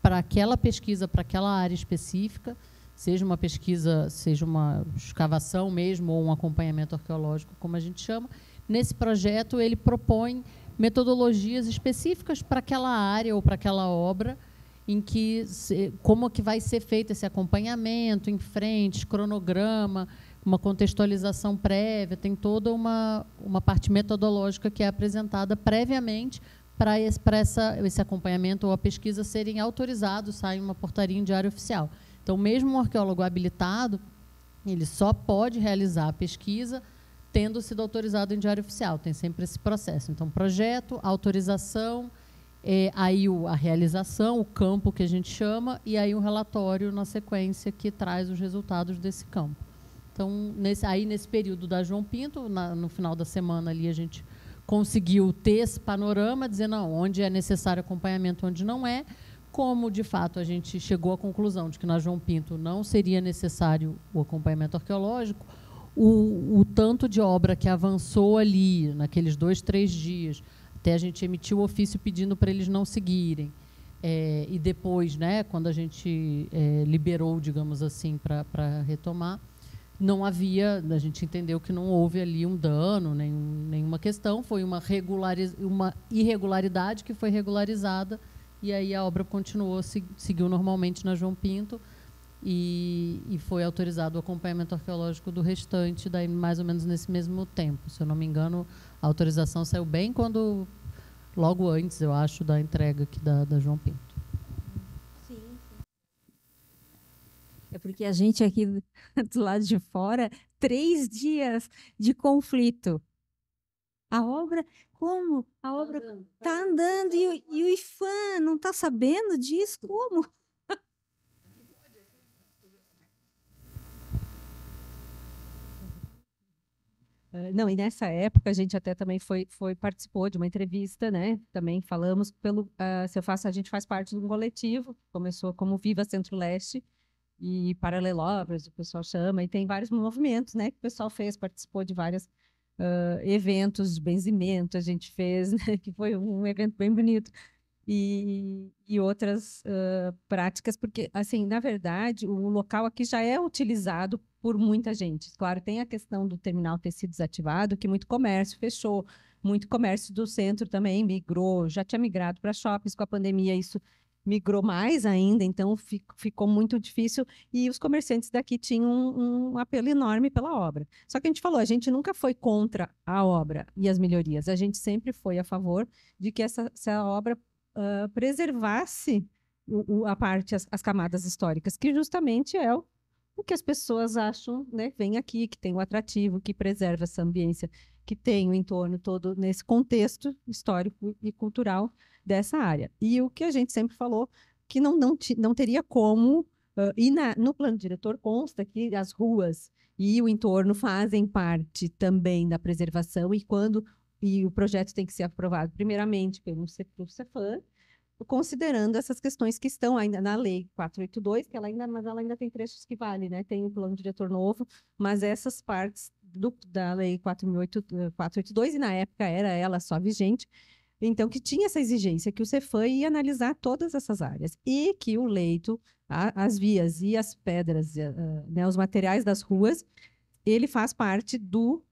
para aquela pesquisa, para aquela área específica, seja uma pesquisa, seja uma escavação mesmo, ou um acompanhamento arqueológico, como a gente chama. Nesse projeto, ele propõe metodologias específicas para aquela área ou para aquela obra, em que como que vai ser feito esse acompanhamento, em frente, cronograma, uma contextualização prévia, tem toda uma parte metodológica que é apresentada previamente para esse acompanhamento ou a pesquisa serem autorizados, sai uma portaria em diário oficial. Então, mesmo um arqueólogo habilitado, ele só pode realizar a pesquisa tendo sido autorizado em diário oficial. Tem sempre esse processo. Então, projeto, autorização, aí a realização, o campo que a gente chama, e aí um relatório na sequência que traz os resultados desse campo. Então, nesse período da João Pinto, no final da semana ali, a gente conseguiu ter esse panorama, dizer, não, onde é necessário acompanhamento, onde não é. Como, de fato, a gente chegou à conclusão de que na João Pinto não seria necessário o acompanhamento arqueológico, o tanto de obra que avançou ali, naqueles 2, 3 dias, até a gente emitiu o ofício pedindo para eles não seguirem. E depois, né, quando a gente liberou, digamos assim, para retomar, não havia, a gente entendeu que não houve ali um dano, nenhuma questão, foi uma irregularidade que foi regularizada. E aí a obra continuou, seguiu normalmente na João Pinto e foi autorizado o acompanhamento arqueológico do restante, daí mais ou menos nesse mesmo tempo. Se eu não me engano, a autorização saiu bem logo antes, eu acho, da entrega aqui da João Pinto. Sim. É porque a gente aqui do lado de fora, 3 dias de conflito. A obra, como? A obra está andando e o IFAM não está sabendo disso? Como? Não, e nessa época a gente até também participou de uma entrevista, né? Também falamos a gente faz parte de um coletivo, começou como Viva Centro-Leste e Paralelobras, o pessoal chama, e tem vários movimentos, né? Que o pessoal participou de vários eventos de benzimento, a gente fez, né? Que foi um evento bem bonito. E outras práticas, porque, assim, na verdade, o local aqui já é utilizado por muita gente. Claro, tem a questão do terminal ter sido desativado, que muito comércio fechou, muito comércio do centro também migrou, já tinha migrado para shoppings com a pandemia, isso migrou mais ainda, então ficou muito difícil e os comerciantes daqui tinham um apelo enorme pela obra. Só que a gente falou, a gente nunca foi contra a obra e as melhorias, a gente sempre foi a favor de que essa obra preservasse a parte, as camadas históricas, que justamente é o que as pessoas acham, né? Vem aqui, que tem o atrativo, que preserva essa ambiência, que tem o entorno todo nesse contexto histórico e cultural dessa área. E o que a gente sempre falou, que não teria como, e no plano diretor consta que as ruas e o entorno fazem parte também da preservação, e o projeto tem que ser aprovado primeiramente pelo CEFAM, considerando essas questões que estão ainda na Lei 482, mas ela ainda tem trechos que valem, né? Tem o plano diretor novo, mas essas partes da Lei 482, e na época era ela só vigente, então que tinha essa exigência, que o CEFAM ia analisar todas essas áreas, e que o leito, as vias e as pedras, né, os materiais das ruas, ele faz parte do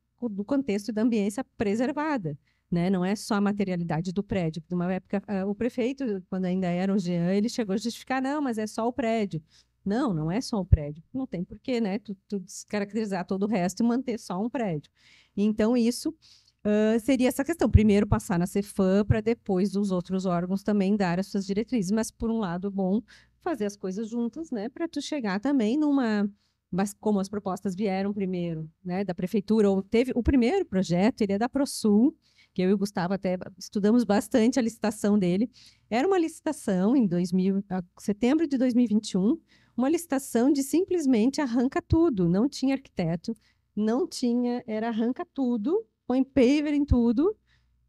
contexto da ambiência preservada. Né? Não é só a materialidade do prédio. Numa época, o prefeito, quando ainda era o Jean, ele chegou a justificar, não, mas é só o prédio. Não, não é só o prédio. Não tem porquê, né? Tu descaracterizar todo o resto e manter só um prédio. Então, isso seria essa questão. Primeiro passar na CEFAM, para depois os outros órgãos também dar as suas diretrizes. Mas, por um lado, bom fazer as coisas juntas, né? Para tu chegar também Mas como as propostas vieram primeiro, né, da prefeitura, ou teve o primeiro projeto, ele é da ProSul, que eu e o Gustavo até estudamos bastante a licitação dele. Era uma licitação em setembro de 2021, uma licitação de simplesmente arranca tudo, não tinha arquiteto, era arranca tudo, põe paver em tudo,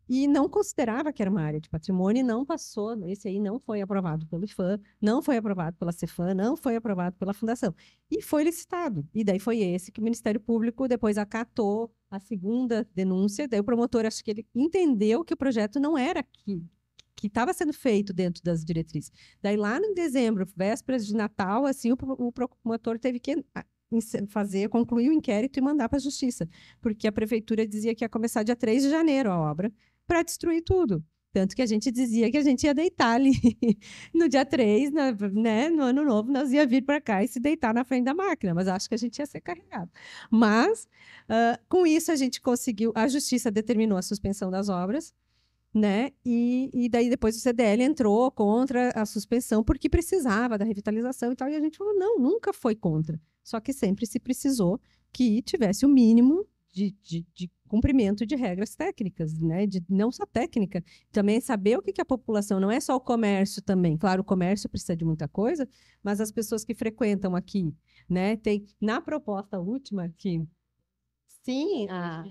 e não considerava que era uma área de patrimônio, e não passou, esse aí não foi aprovado pelo IFAM, não foi aprovado pela CEFAM, não foi aprovado pela Fundação. E foi licitado. E daí foi esse que o Ministério Público depois acatou a segunda denúncia, daí o promotor, acho que ele entendeu que o projeto não era que estava sendo feito dentro das diretrizes. Daí lá em dezembro, vésperas de Natal, assim, o promotor teve que concluir o inquérito e mandar para a Justiça, porque a prefeitura dizia que ia começar dia 3 de janeiro a obra, para destruir tudo. Tanto que a gente dizia que a gente ia deitar ali no dia 3, né, no ano novo, nós ia vir para cá e se deitar na frente da máquina, mas acho que a gente ia ser carregado. Mas, com isso, a gente conseguiu, a Justiça determinou a suspensão das obras, né? E daí depois o CDL entrou contra a suspensão porque precisava da revitalização e tal, e a gente falou, não, nunca foi contra. Só que sempre se precisou que tivesse o mínimo de cumprimento de regras técnicas, né? Não só técnica, também saber o que a população, não é só o comércio também. Claro, o comércio precisa de muita coisa, mas as pessoas que frequentam aqui, né? Tem na proposta última que sim, a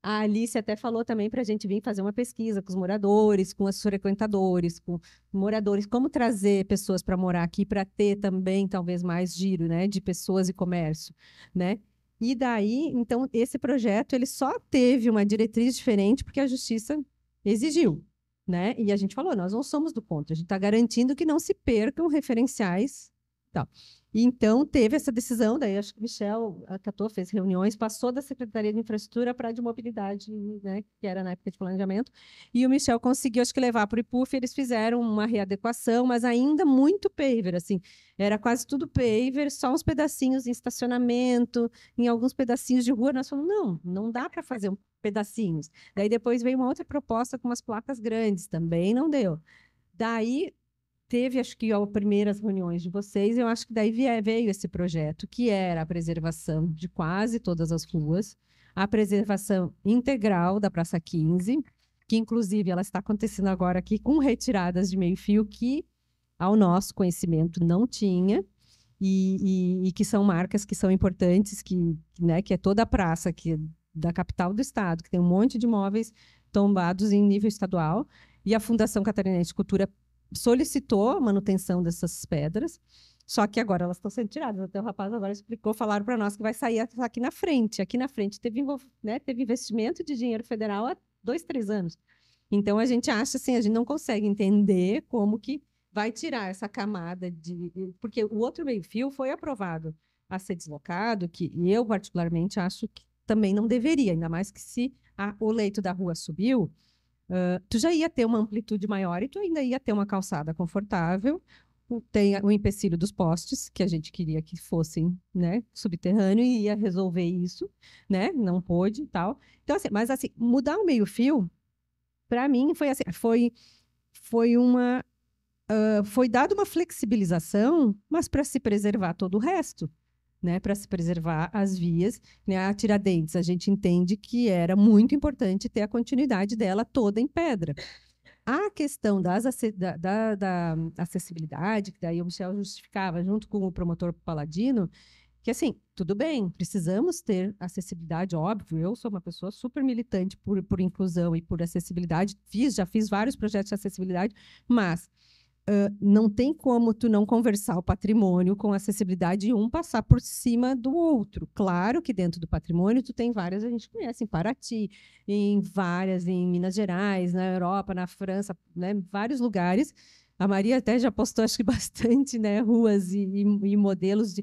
Alice até falou também para a gente vir fazer uma pesquisa com os moradores, com os frequentadores, com moradores, como trazer pessoas para morar aqui para ter também talvez mais giro, né, de pessoas e comércio, né? E daí, então, esse projeto ele só teve uma diretriz diferente porque a Justiça exigiu, né? E a gente falou, nós não somos do contra, a gente está garantindo que não se percam referenciais, tal. E então teve essa decisão, daí acho que o Michel acatou, fez reuniões, passou da Secretaria de Infraestrutura para a de Mobilidade, né, que era na época de planejamento, e o Michel conseguiu, acho que levar para o IPUF, eles fizeram uma readequação, mas ainda muito paver, assim, era quase tudo paver, só uns pedacinhos em estacionamento, em alguns pedacinhos de rua, nós falamos, não dá para fazer pedacinhos. Daí depois veio uma outra proposta com umas placas grandes, também não deu. Daí teve, acho que, as primeiras reuniões de vocês, eu acho que daí veio esse projeto, que era a preservação de quase todas as ruas, a preservação integral da Praça 15, que, inclusive, ela está acontecendo agora aqui com retiradas de meio-fio que, ao nosso conhecimento, não tinha, e que são marcas que são importantes, né, que é toda a praça que, da capital do estado, que tem um monte de imóveis tombados em nível estadual, e a Fundação Catarinense de Cultura solicitou a manutenção dessas pedras, só que agora elas estão sendo tiradas. Até o rapaz agora explicou, falaram para nós que vai sair aqui na frente. Aqui na frente teve investimento de dinheiro federal há 2, 3 anos. Então, a gente acha assim, a gente não consegue entender como que vai tirar essa camada de... Porque o outro meio-fio foi aprovado a ser deslocado, que eu particularmente acho que também não deveria, ainda mais que se o leito da rua subiu, tu já ia ter uma amplitude maior e tu ainda ia ter uma calçada confortável. Tem o empecilho dos postes, que a gente queria que fossem, né, subterrâneo, e ia resolver isso, né? Não pôde e tal. Então, assim, mas assim, mudar o meio-fio, para mim, foi assim, foi dada uma flexibilização, mas para se preservar todo o resto, né? Para se preservar as vias, né? A Tiradentes, a gente entende que era muito importante ter a continuidade dela toda em pedra. A questão da acessibilidade, que daí o Michel justificava junto com o promotor Paladino, que assim, tudo bem, precisamos ter acessibilidade, óbvio, eu sou uma pessoa super militante por inclusão e por acessibilidade, já fiz vários projetos de acessibilidade, mas não tem como tu não conversar o patrimônio com acessibilidade e um passar por cima do outro. Claro que dentro do patrimônio tu tem várias, a gente conhece em Paraty, em Minas Gerais, na Europa, na França, né, vários lugares. A Maria até já postou, acho que bastante, né, ruas e modelos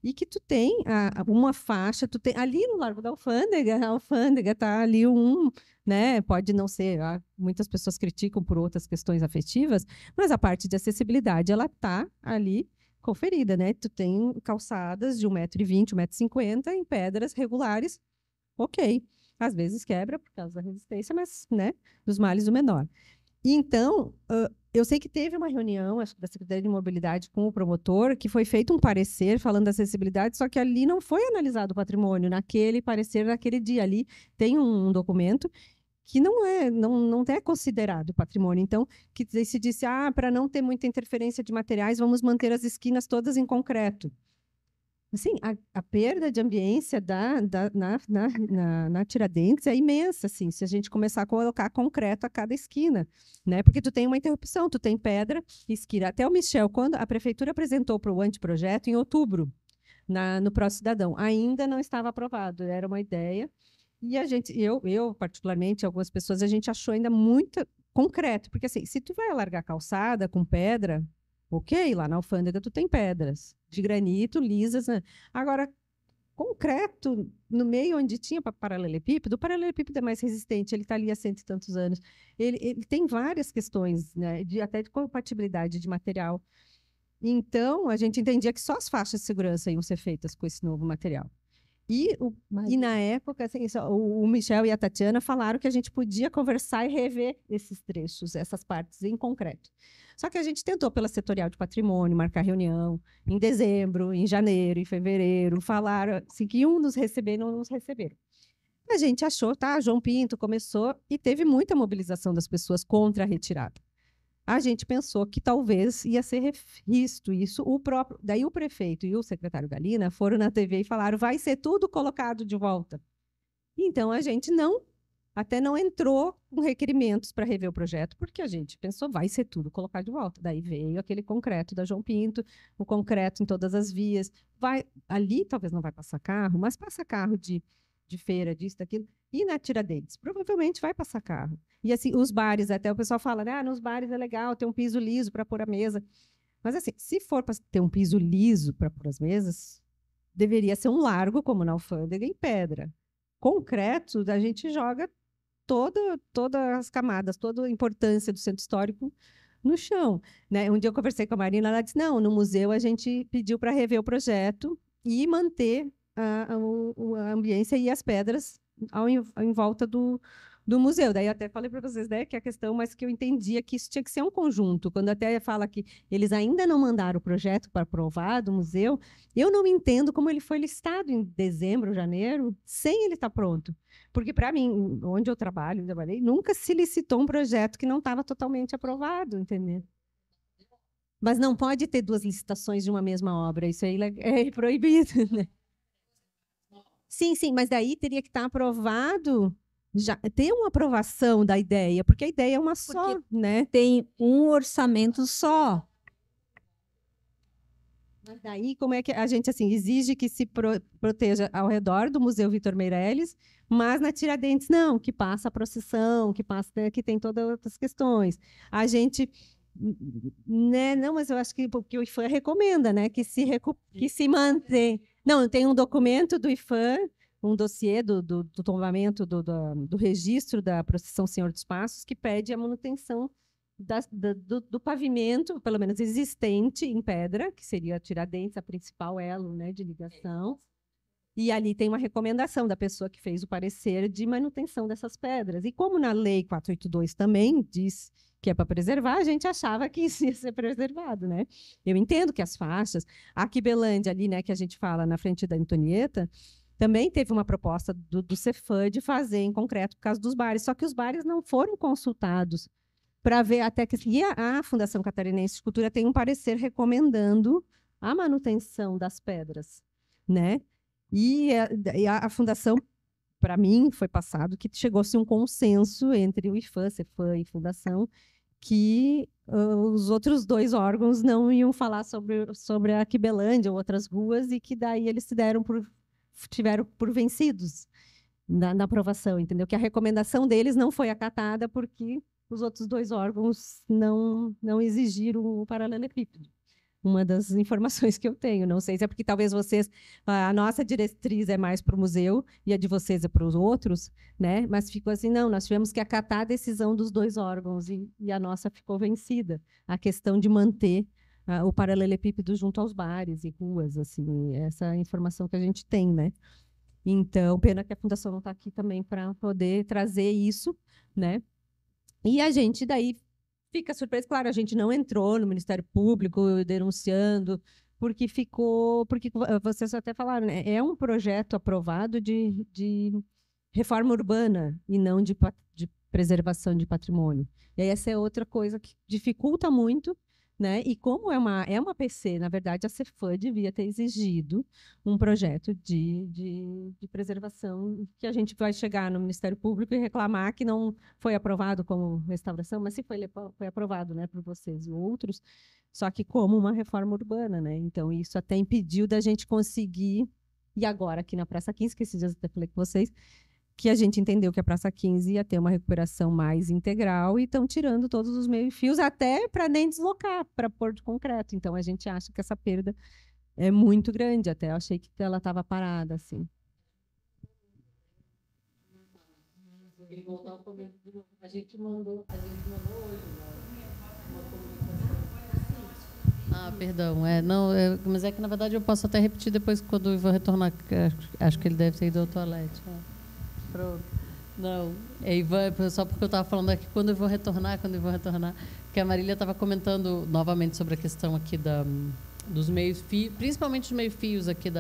e que tu tem uma faixa, tu tem ali no Largo da Alfândega, a Alfândega está ali né, pode não ser, muitas pessoas criticam por outras questões afetivas, mas a parte de acessibilidade, ela está ali conferida, né? Tu tem calçadas de 1,20 m, 1,50 m em pedras regulares, ok. Às vezes quebra por causa da resistência, mas, né, dos males o menor. E então, eu sei que teve uma reunião, acho que da Secretaria de Mobilidade com o promotor, que foi feito um parecer falando da acessibilidade, só que ali não foi analisado o patrimônio, naquele parecer, naquele dia. Ali tem um documento que não é considerado patrimônio. Então, que se disse, para não ter muita interferência de materiais, vamos manter as esquinas todas em concreto. Assim, a perda de ambiência na Tiradentes é imensa, assim, se a gente começar a colocar concreto a cada esquina, né? Porque tu tem uma interrupção, tu tem pedra, esquina. Até o Michel, quando a prefeitura apresentou para o anteprojeto, em outubro, no Pró Cidadão, ainda não estava aprovado, era uma ideia. E eu particularmente, algumas pessoas, a gente achou ainda muito concreto, porque assim, se tu vai alargar calçada com pedra, ok, lá na Alfândega tu tem pedras de granito, lisas, né? Agora, concreto, no meio onde tinha paralelepípedo, o paralelepípedo é mais resistente, ele está ali há 100 e tantos anos. Ele tem várias questões, né, até de compatibilidade de material. Então, a gente entendia que só as faixas de segurança iam ser feitas com esse novo material. E na época, assim, o Michel e a Tatiana falaram que a gente podia conversar e rever esses trechos, essas partes em concreto. Só que a gente tentou pela setorial de patrimônio marcar reunião em dezembro, em janeiro, em fevereiro, falaram assim, que iam nos receber e não nos receberam. A gente achou, João Pinto começou e teve muita mobilização das pessoas contra a retirada. A gente pensou que talvez ia ser revisto isso. Daí o prefeito e o secretário Galina foram na TV e falaram, vai ser tudo colocado de volta. Então, a gente até não entrou com requerimentos para rever o projeto, porque a gente pensou, vai ser tudo colocado de volta. Daí veio aquele concreto da João Pinto, o concreto em todas as vias. Ali talvez não vai passar carro, mas passa carro de feira, disso, daquilo. E na Tiradentes, provavelmente vai passar carro. E assim, os bares, até o pessoal fala, nos bares é legal ter um piso liso para pôr a mesa. Mas assim, se for para ter um piso liso para pôr as mesas, deveria ser um largo, como na Alfândega, em pedra. Concreto, a gente joga todas as camadas, toda a importância do centro histórico no chão, né? Um dia eu conversei com a Marina, ela disse, não, no museu a gente pediu para rever o projeto e manter a ambiência e as pedras em volta do museu. Daí até falei para vocês, né, que a questão, mas que eu entendia que isso tinha que ser um conjunto. Quando até fala que eles ainda não mandaram o projeto para aprovar do museu, eu não entendo como ele foi listado em dezembro, janeiro, sem ele estar pronto. Porque, para mim, onde eu trabalhei, nunca se licitou um projeto que não estava totalmente aprovado, entendeu? Mas não pode ter duas licitações de uma mesma obra, isso aí é proibido, né? Sim, mas daí teria que estar aprovado, já ter uma aprovação da ideia, porque a ideia é uma só, né? Tem um orçamento só. Mas daí, como é que a gente assim, exige que se proteja ao redor do Museu Vitor Meirelles, mas na Tiradentes não, que passa a procissão, que tem todas outras questões. A gente Né? Não, mas eu acho que porque o IFAM recomenda, né, que se mantém. Não, tem um documento do IFAM, um dossiê do tombamento do registro da Procissão Senhor dos Passos, que pede a manutenção do pavimento, pelo menos existente, em pedra, que seria a Tiradentes, a principal elo, né, de ligação. E ali tem uma recomendação da pessoa que fez o parecer de manutenção dessas pedras. E como na Lei 482 também diz que é para preservar, a gente achava que isso ia ser preservado, né? Eu entendo que as faixas, a Quibelândia ali, né, que a gente fala na frente da Antonieta, também teve uma proposta do Cefam de fazer em concreto por causa dos bares, só que os bares não foram consultados para ver até que... E a Fundação Catarinense de Cultura tem um parecer recomendando a manutenção das pedras, né? E a Fundação, para mim, foi passado que chegou-se um consenso entre o IFAM, Cefam e Fundação, que os outros dois órgãos não iam falar sobre a Quibelândia ou outras ruas, e que daí eles tiveram por vencidos na aprovação, entendeu? Que a recomendação deles não foi acatada porque os outros dois órgãos não exigiram o paralelepípedo. Uma das informações que eu tenho. Não sei se é porque talvez a nossa diretriz é mais para o museu e a de vocês é para os outros, né? Mas ficou assim, não, nós tivemos que acatar a decisão dos dois órgãos e a nossa ficou vencida. A questão de manter o paralelepípedo junto aos bares e ruas, assim, essa é a informação que a gente tem, né? Então, pena que a Fundação não está aqui também para poder trazer isso, né? E a gente daí fica surpreso. Claro, a gente não entrou no Ministério Público denunciando, porque vocês até falaram, né? É um projeto aprovado de reforma urbana e não de preservação de patrimônio. E aí essa é outra coisa que dificulta muito, né? E como é uma PC, na verdade, a Cefam devia ter exigido um projeto de preservação, que a gente vai chegar no Ministério Público e reclamar que não foi aprovado como restauração, mas se foi aprovado, né, por vocês e outros, só que como uma reforma urbana, né? Então, isso até impediu da gente conseguir, e agora aqui na Praça 15, que esses dias eu até falei com vocês, que a gente entendeu que a Praça 15 ia ter uma recuperação mais integral e estão tirando todos os meio-fios, até para nem deslocar, para pôr de concreto. Então, a gente acha que essa perda é muito grande. Até eu achei que ela estava parada, assim. A gente mandou hoje uma comunicação. Perdão. Mas é que, na verdade, eu posso até repetir depois quando o Ivan retornar. Acho que ele deve ter ido ao toalete. Pronto. Não, Ivan, só porque eu estava falando aqui quando eu vou retornar, que a Marília estava comentando novamente sobre a questão aqui dos meios-fios, principalmente os meio-fios aqui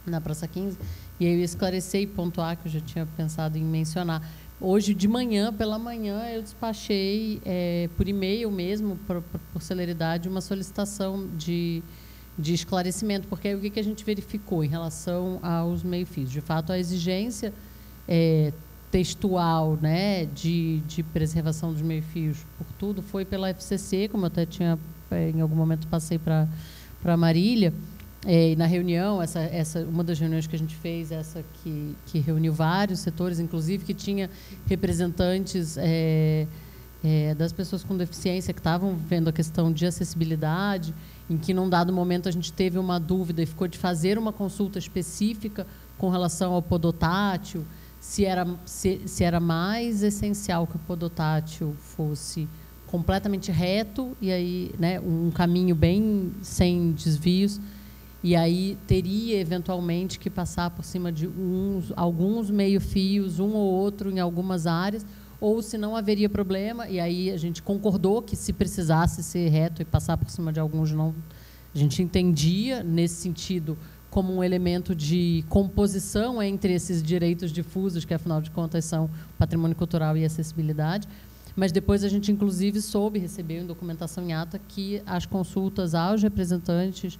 na Praça 15, e aí eu esclarecer e pontuar, que eu já tinha pensado em mencionar. Hoje, pela manhã, eu despachei por e-mail mesmo, por celeridade, uma solicitação de esclarecimento, porque aí o que a gente verificou em relação aos meio-fios? De fato, a exigência textual, né, de preservação dos meio-fios por tudo foi pela FCC, como eu até tinha em algum momento passei para a Marília, e na reunião, uma das reuniões que a gente fez, essa que reuniu vários setores, inclusive que tinha representantes das pessoas com deficiência que estavam vendo a questão de acessibilidade, em que num dado momento a gente teve uma dúvida e ficou de fazer uma consulta específica com relação ao podotátil, se era mais essencial que o podotátil fosse completamente reto e aí, né, um caminho bem sem desvios, e aí teria eventualmente que passar por cima de alguns meio-fios, um ou outro em algumas áreas, ou se não haveria problema, e aí a gente concordou que se precisasse ser reto e passar por cima de alguns, não, a gente entendia nesse sentido como um elemento de composição entre esses direitos difusos, que, afinal de contas, são patrimônio cultural e acessibilidade. Mas depois a gente, inclusive, recebeu em documentação em ata, que as consultas aos representantes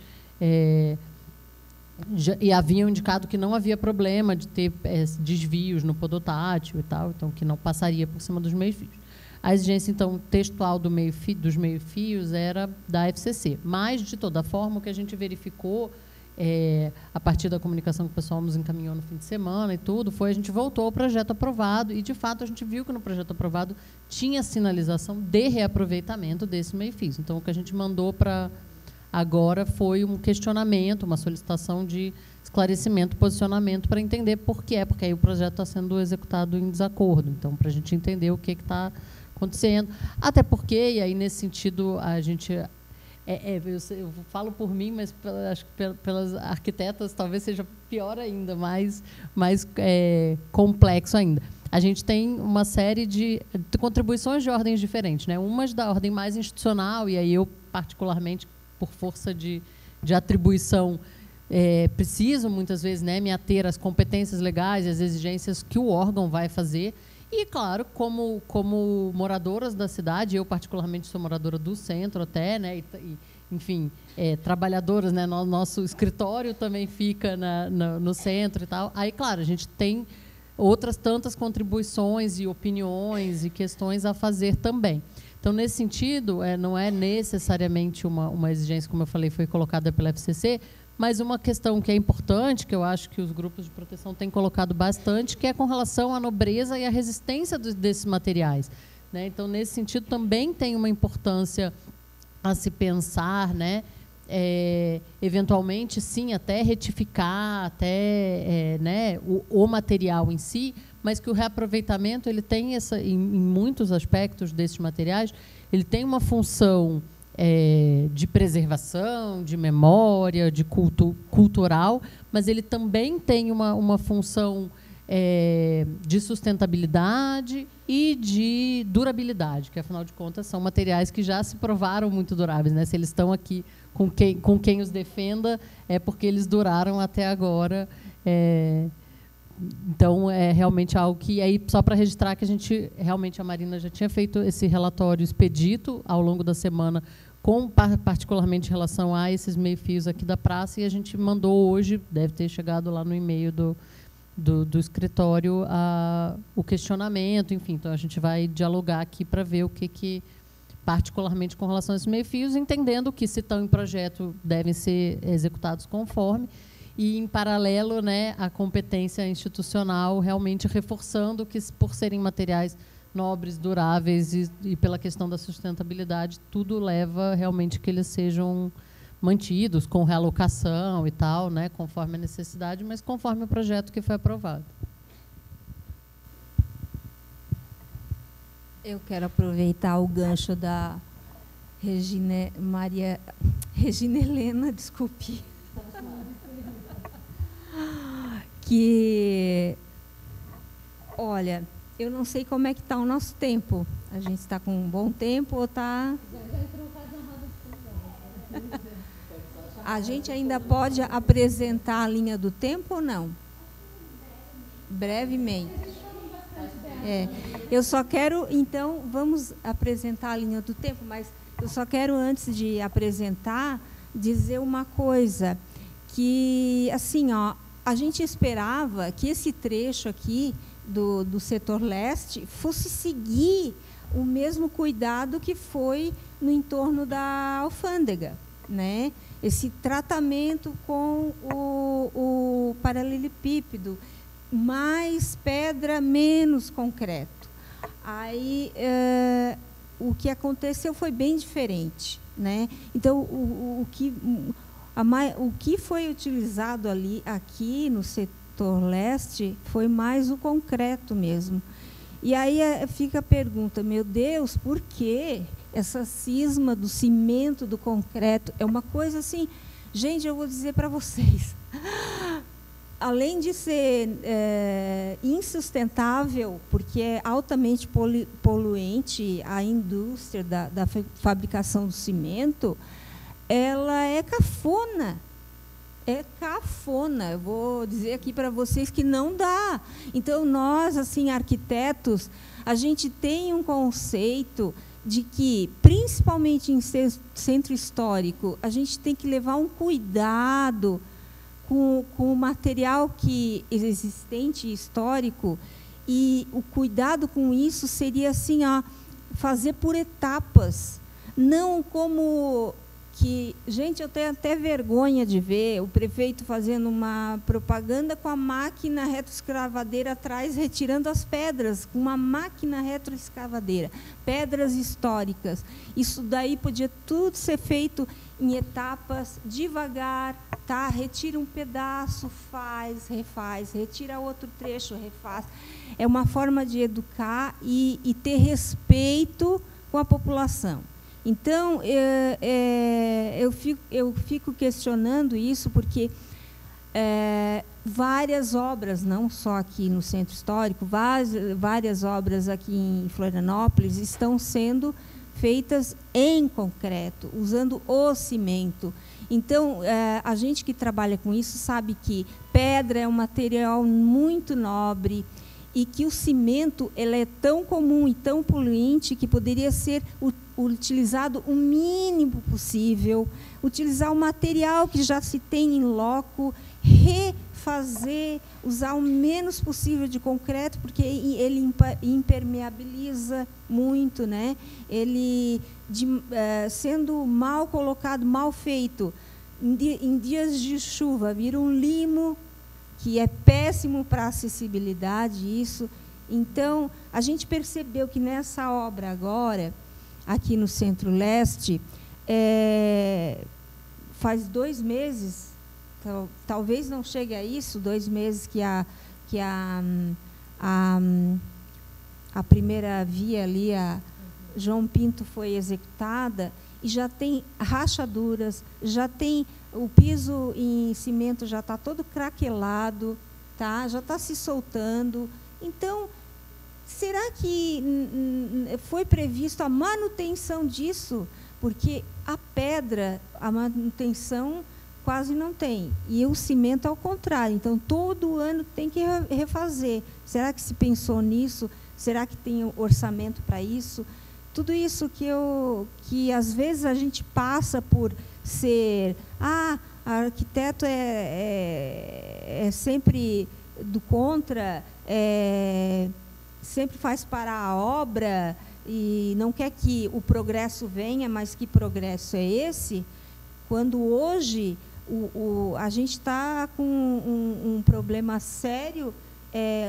e haviam indicado que não havia problema de ter desvios no podotátil e tal, então que não passaria por cima dos meio-fios. A exigência, então, textual dos meio-fios era da FCC. Mas, de toda forma, o que a gente verificou a partir da comunicação que o pessoal nos encaminhou no fim de semana e tudo, a gente voltou ao projeto aprovado e, de fato, a gente viu que no projeto aprovado tinha sinalização de reaproveitamento desse meio-fio. Então, o que a gente mandou para agora foi um questionamento, uma solicitação de esclarecimento, posicionamento para entender por que porque aí o projeto está sendo executado em desacordo. Então, para a gente entender o que está acontecendo. Até porque, e aí, nesse sentido, a gente... eu falo por mim, mas acho que pelas arquitetas talvez seja pior ainda, mais complexo ainda. A gente tem uma série de contribuições de ordens diferentes, né? Umas da ordem mais institucional, e aí eu, particularmente, por força de atribuição, preciso, muitas vezes, né, me ater às competências legais e às exigências que o órgão vai fazer. E, claro, como moradoras da cidade, eu particularmente sou moradora do centro até, né, enfim, trabalhadoras, né, nosso escritório também fica no centro e tal. Aí, claro, a gente tem outras tantas contribuições e opiniões e questões a fazer também. Então, nesse sentido, não é necessariamente uma exigência, como eu falei, foi colocada pela FCC, mas uma questão que é importante, que eu acho que os grupos de proteção têm colocado bastante, que é com relação à nobreza e à resistência desses materiais, né? Então, nesse sentido, também tem uma importância a se pensar, né? Eventualmente, sim, até retificar né, o material em si, mas que o reaproveitamento ele tem em muitos aspectos desses materiais, ele tem uma função de preservação, de memória, de cultural, mas ele também tem uma função de sustentabilidade e de durabilidade, que, afinal de contas, são materiais que já se provaram muito duráveis, né? Se eles estão aqui com quem os defenda, é porque eles duraram até agora. Então, é realmente algo que... Aí, só para registrar que a Marina já tinha feito esse relatório expedito ao longo da semana, particularmente em relação a esses meio-fios aqui da praça, e a gente mandou hoje, deve ter chegado lá no e-mail do escritório, o questionamento, enfim. Então, a gente vai dialogar aqui para ver o que particularmente com relação a esses meio-fios, entendendo que, se estão em projeto, devem ser executados conforme, e, em paralelo, né, a competência institucional realmente reforçando que, por serem materiais nobres, duráveis e pela questão da sustentabilidade, tudo leva realmente que eles sejam mantidos com realocação e tal, né, conforme a necessidade, mas conforme o projeto que foi aprovado. Eu quero aproveitar o gancho da Regina Helena, desculpe, que, olha, eu não sei como é que está o nosso tempo. A gente está com um bom tempo ou está... A gente ainda pode apresentar a linha do tempo ou não? Brevemente. Eu só quero, então, vamos apresentar a linha do tempo, mas eu só quero, antes de apresentar, dizer uma coisa, que, assim, ó, a gente esperava que esse trecho aqui do setor leste fosse seguir o mesmo cuidado que foi no entorno da alfândega, né? Esse tratamento com o paralelepípedo, mais pedra, menos concreto. Aí, o que aconteceu foi bem diferente, né? Então, o que foi utilizado aqui no setor leste foi mais o concreto mesmo. E aí fica a pergunta, meu Deus, por que essa cisma do cimento, do concreto? É uma coisa assim, gente, eu vou dizer para vocês, além de ser insustentável, porque é altamente poluente a indústria da fabricação do cimento, ela é cafona. É cafona. Eu vou dizer aqui para vocês que não dá. Então, nós, assim, arquitetos, a gente tem um conceito de que, principalmente em centro histórico, a gente tem que levar um cuidado com o material existente histórico, e o cuidado com isso seria assim, fazer por etapas, não como que, gente, eu tenho até vergonha de ver o prefeito fazendo uma propaganda com a máquina retroescavadeira atrás, retirando as pedras, com uma máquina retroescavadeira, pedras históricas. Isso daí podia tudo ser feito em etapas, devagar, tá? Retira um pedaço, faz, refaz, retira outro trecho, refaz. É uma forma de educar e ter respeito com a população. Então, eu fico questionando isso porque várias obras, não só aqui no Centro Histórico, várias obras aqui em Florianópolis estão sendo feitas em concreto, usando o cimento. Então, a gente que trabalha com isso sabe que pedra é um material muito nobre, e que o cimento ele é tão comum e tão poluente que poderia ser utilizado o mínimo possível, utilizar o material que já se tem em loco, refazer, usar o menos possível de concreto, porque ele impermeabiliza muito, né? Ele, sendo mal colocado, mal feito, em dias de chuva, vira um limo, que é péssimo para a acessibilidade, isso. Então, a gente percebeu que nessa obra agora, aqui no Centro-Leste, faz 2 meses, talvez não chegue a isso, 2 meses que a primeira via ali, a João Pinto, foi executada, e já tem rachaduras, já tem o piso em cimento, já está todo craquelado, tá? Já está se soltando. Então, será que foi previsto a manutenção disso? Porque a pedra, a manutenção quase não tem. E o cimento, ao contrário. Então, todo ano tem que refazer. Será que se pensou nisso? Será que tem orçamento para isso? Tudo isso que às vezes a gente passa por ser... arquiteto é sempre do contra, sempre faz parar a obra e não quer que o progresso venha, mas que progresso é esse? Quando hoje a gente está com um problema sério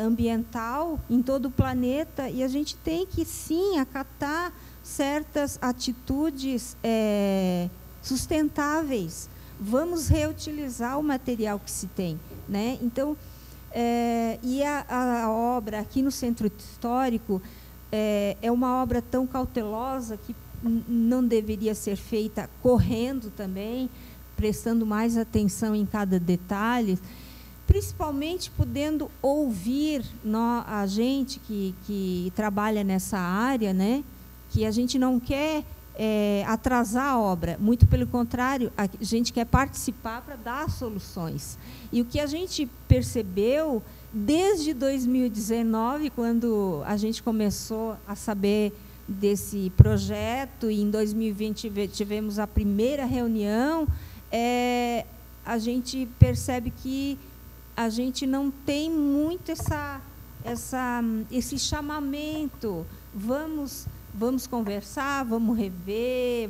ambiental em todo o planeta, e a gente tem que, sim, acatar certas atitudes sustentáveis. Vamos reutilizar o material que se tem, né? Então, e a obra aqui no Centro Histórico é uma obra tão cautelosa que não deveria ser feita correndo também, prestando mais atenção em cada detalhe, principalmente podendo ouvir a gente que trabalha nessa área, né? Que a gente não quer atrasar a obra, muito pelo contrário, a gente quer participar para dar soluções. E o que a gente percebeu desde 2019, quando a gente começou a saber desse projeto, e em 2020 tivemos a primeira reunião, a gente percebe que a gente não tem muito esse chamamento, vamos conversar, vamos rever,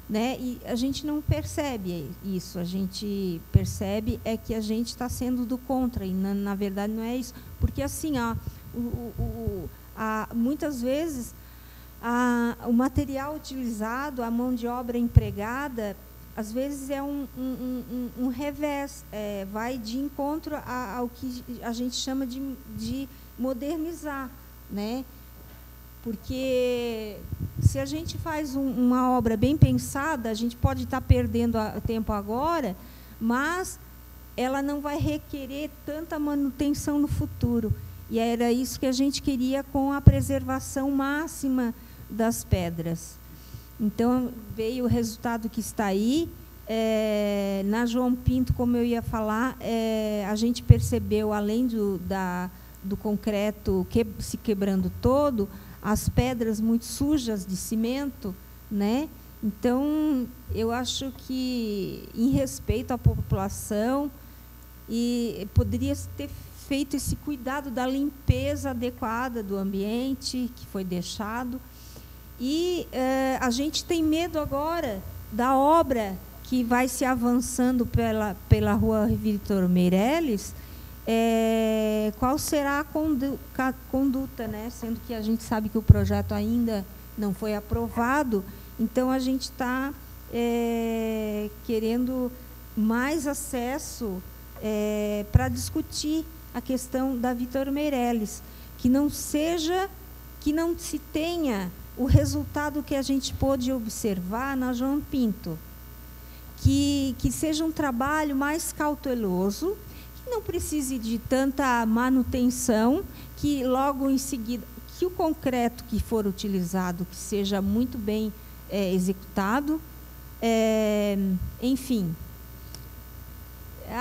né? E a gente não percebe isso, a gente percebe que a gente está sendo do contra, e na verdade não é isso, porque assim, muitas vezes o material utilizado, a mão de obra empregada, às vezes é um revés, vai de encontro ao que a gente chama de modernizar, né? Porque se a gente faz uma obra bem pensada, a gente pode estar perdendo tempo agora, mas ela não vai requerer tanta manutenção no futuro. E era isso que a gente queria com a preservação máxima das pedras. Então, veio o resultado que está aí. Na João Pinto, como eu ia falar, a gente percebeu, além do concreto se quebrando todo, as pedras muito sujas de cimento, né? Então, eu acho que, em respeito à população, poderia ter feito esse cuidado da limpeza adequada do ambiente que foi deixado. E a gente tem medo agora da obra que vai se avançando pela Rua Vitor Meirelles, qual será a conduta, né? Sendo que a gente sabe que o projeto ainda não foi aprovado, então a gente está querendo mais acesso para discutir a questão da Vitor Meirelles, que não se tenha o resultado que a gente pôde observar na João Pinto, que seja um trabalho mais cauteloso, que não precise de tanta manutenção, que logo em seguida, que o concreto que for utilizado, que seja muito bem executado, enfim,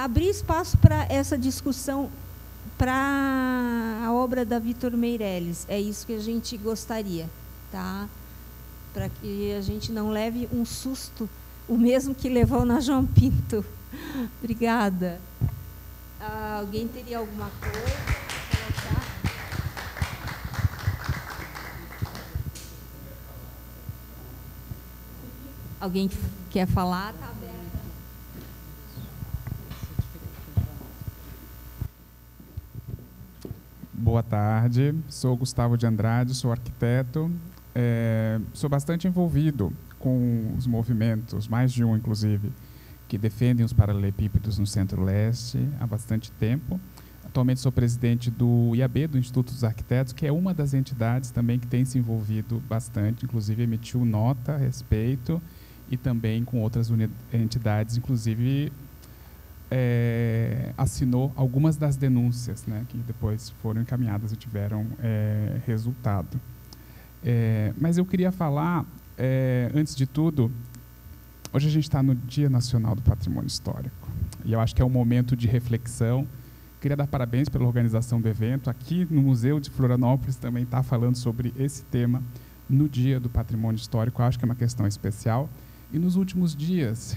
abrir espaço para essa discussão para a obra da Vitor Meirelles. É isso que a gente gostaria, tá? Para que a gente não leve um susto, o mesmo que levou na João Pinto. Obrigada. Alguém teria alguma coisa para colocar? Alguém quer falar? Tá aberto. Boa tarde, sou Gustavo de Andrade, sou arquiteto, sou bastante envolvido com os movimentos, mais de um inclusive, que defendem os paralelepípedos no Centro-Leste há bastante tempo. Atualmente sou presidente do IAB, do Instituto dos Arquitetos, que é uma das entidades também que tem se envolvido bastante, inclusive emitiu nota a respeito, e também com outras entidades, inclusive assinou algumas das denúncias, né, que depois foram encaminhadas e tiveram resultado. Mas eu queria falar, antes de tudo, hoje a gente está no Dia Nacional do Patrimônio Histórico, e eu acho que é um momento de reflexão. Queria dar parabéns pela organização do evento. Aqui no Museu de Florianópolis também está falando sobre esse tema no Dia do Patrimônio Histórico. Eu acho que é uma questão especial. E nos últimos dias,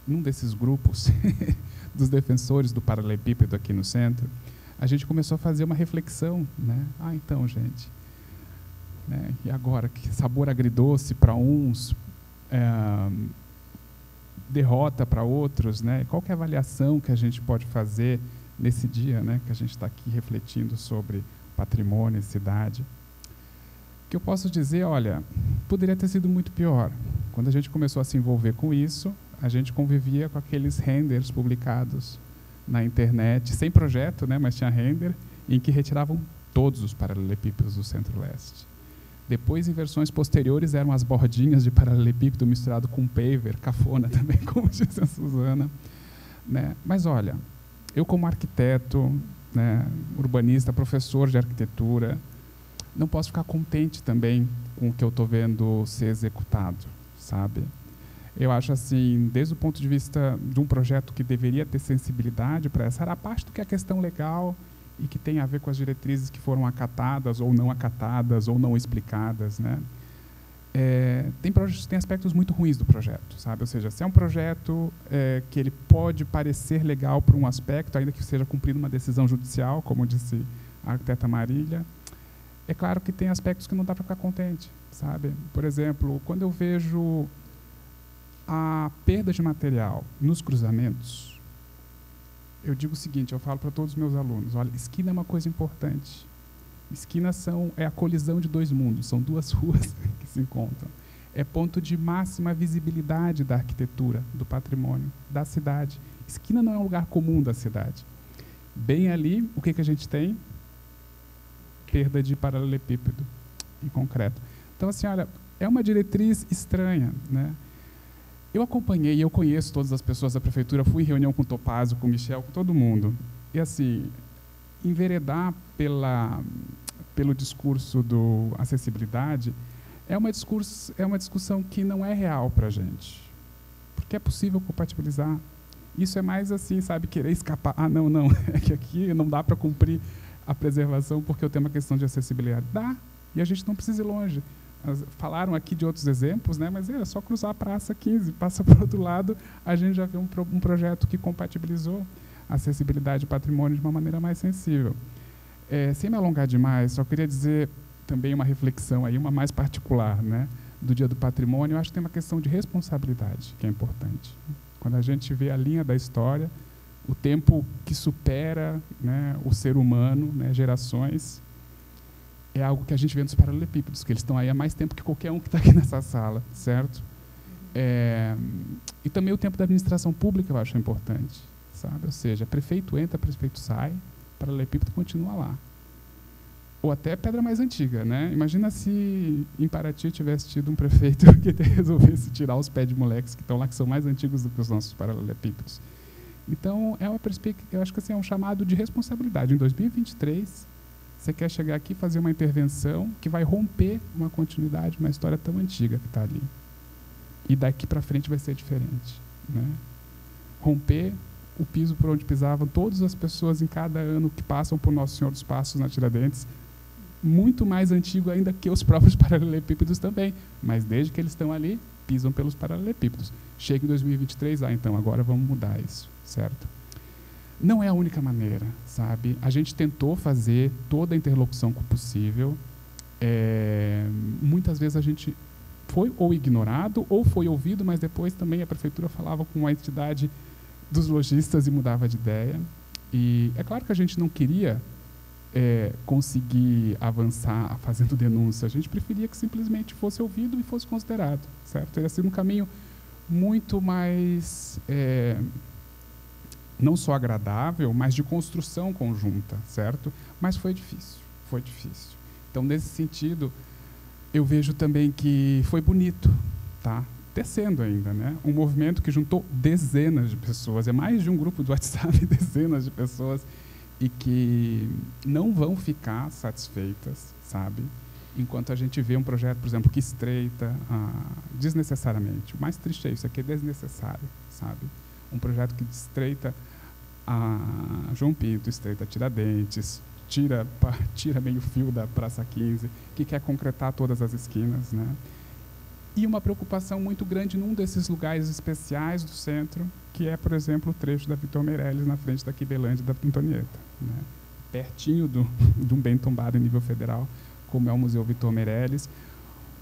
num desses grupos dos defensores do paralelepípedo aqui no centro, a gente começou a fazer uma reflexão, né? Então, gente, né? E agora, que sabor agridoce para uns, derrota para outros, né? Qual que é a avaliação que a gente pode fazer nesse dia, né, que a gente está aqui refletindo sobre patrimônio e cidade? O que eu posso dizer, olha, poderia ter sido muito pior. Quando a gente começou a se envolver com isso, a gente convivia com aqueles renders publicados na internet, sem projeto, né, mas tinha render, em que retiravam todos os paralelepípedos do Centro-Leste. Depois, em versões posteriores, eram as bordinhas de paralelepípedo misturado com paver, cafona também, como disse a Suzana. Né? Mas, olha, eu como arquiteto, né, urbanista, professor de arquitetura, não posso ficar contente também com o que eu estou vendo ser executado, sabe? Eu acho assim, desde o ponto de vista de um projeto que deveria ter sensibilidade para essa, era a parte do que é a questão legal e que tem a ver com as diretrizes que foram acatadas ou não explicadas, né? Tem aspectos muito ruins do projeto, sabe? Ou seja, se é um projeto que ele pode parecer legal por um aspecto, ainda que seja cumprindo uma decisão judicial, como disse a arquiteta Marília, é claro que tem aspectos que não dá para ficar contente, sabe? Por exemplo, quando eu vejo a perda de material nos cruzamentos, eu digo o seguinte, eu falo para todos os meus alunos, olha, esquina é uma coisa importante. Esquinas é a colisão de dois mundos, são duas ruas que se encontram. É ponto de máxima visibilidade da arquitetura, do patrimônio, da cidade. Esquina não é um lugar comum da cidade. Bem ali, o que a gente tem? Perda de paralelepípedo e concreto. Então, assim, olha, é uma diretriz estranha, né? Eu acompanhei, eu conheço todas as pessoas da prefeitura, fui em reunião com o Topázio, com o Michel, com todo mundo. E, assim, enveredar pelo discurso do acessibilidade é uma discussão que não é real para a gente. Porque é possível compatibilizar. Isso é mais assim, sabe, querer escapar. Não, é que aqui não dá para cumprir a preservação porque eu tenho uma questão de acessibilidade. Dá, e a gente não precisa ir longe. Falaram aqui de outros exemplos, né, mas é só cruzar a Praça 15, passa para o outro lado, a gente já vê um projeto que compatibilizou a acessibilidade e patrimônio de uma maneira mais sensível. Sem me alongar demais, só queria dizer também uma reflexão aí, uma mais particular, né? do Dia do Patrimônio, eu acho que tem uma questão de responsabilidade que é importante. Quando a gente vê a linha da história, o tempo que supera, né, o ser humano, né, gerações, é algo que a gente vê nos paralelepípedos, que eles estão aí há mais tempo que qualquer um que está aqui nessa sala, certo? E também o tempo da administração pública eu acho importante, sabe? Ou seja, prefeito entra, prefeito sai, paralelepípedo continua lá. Ou até pedra mais antiga, né? Imagina se em Paraty tivesse tido um prefeito que resolvesse tirar os pés de moleques que estão lá, que são mais antigos do que os nossos paralelepípedos. Então, é uma perspectiva, eu acho que assim, é um chamado de responsabilidade. Em 2023, você quer chegar aqui e fazer uma intervenção que vai romper uma continuidade, uma história tão antiga que está ali. E daqui para frente vai ser diferente, né? Romper o piso por onde pisavam todas as pessoas em cada ano que passam por Nosso Senhor dos Passos na Tiradentes, muito mais antigo ainda que os próprios paralelepípedos também, mas desde que eles estão ali, pisam pelos paralelepípedos. Chega em 2023, então agora vamos mudar isso, certo? Não é a única maneira, sabe? A gente tentou fazer toda a interlocução possível. Muitas vezes a gente foi ou ignorado ou foi ouvido, mas depois também a prefeitura falava com a entidade dos lojistas e mudava de ideia. E é claro que a gente não queria conseguir avançar fazendo denúncia. A gente preferia que simplesmente fosse ouvido e fosse considerado, certo? Ia ser um caminho muito mais... não só agradável, mas de construção conjunta, certo? Mas foi difícil, foi difícil. Então, nesse sentido, eu vejo também que foi bonito, tá? Descendo ainda, né? Um movimento que juntou dezenas de pessoas, é mais de um grupo do WhatsApp, dezenas de pessoas, e que não vão ficar satisfeitas, sabe? Enquanto a gente vê um projeto, por exemplo, que estreita desnecessariamente. O mais triste é isso, é que é desnecessário, sabe? Um projeto que estreita a João Pinto, estreita Tiradentes, tira meio fio da Praça 15, que quer concretar todas as esquinas, né? E uma preocupação muito grande num desses lugares especiais do centro, que é, por exemplo, o trecho da Vitor Meirelles, na frente da Quibelândia e da Antonieta, né? Pertinho de um bem tombado em nível federal, como é o Museu Vitor Meirelles.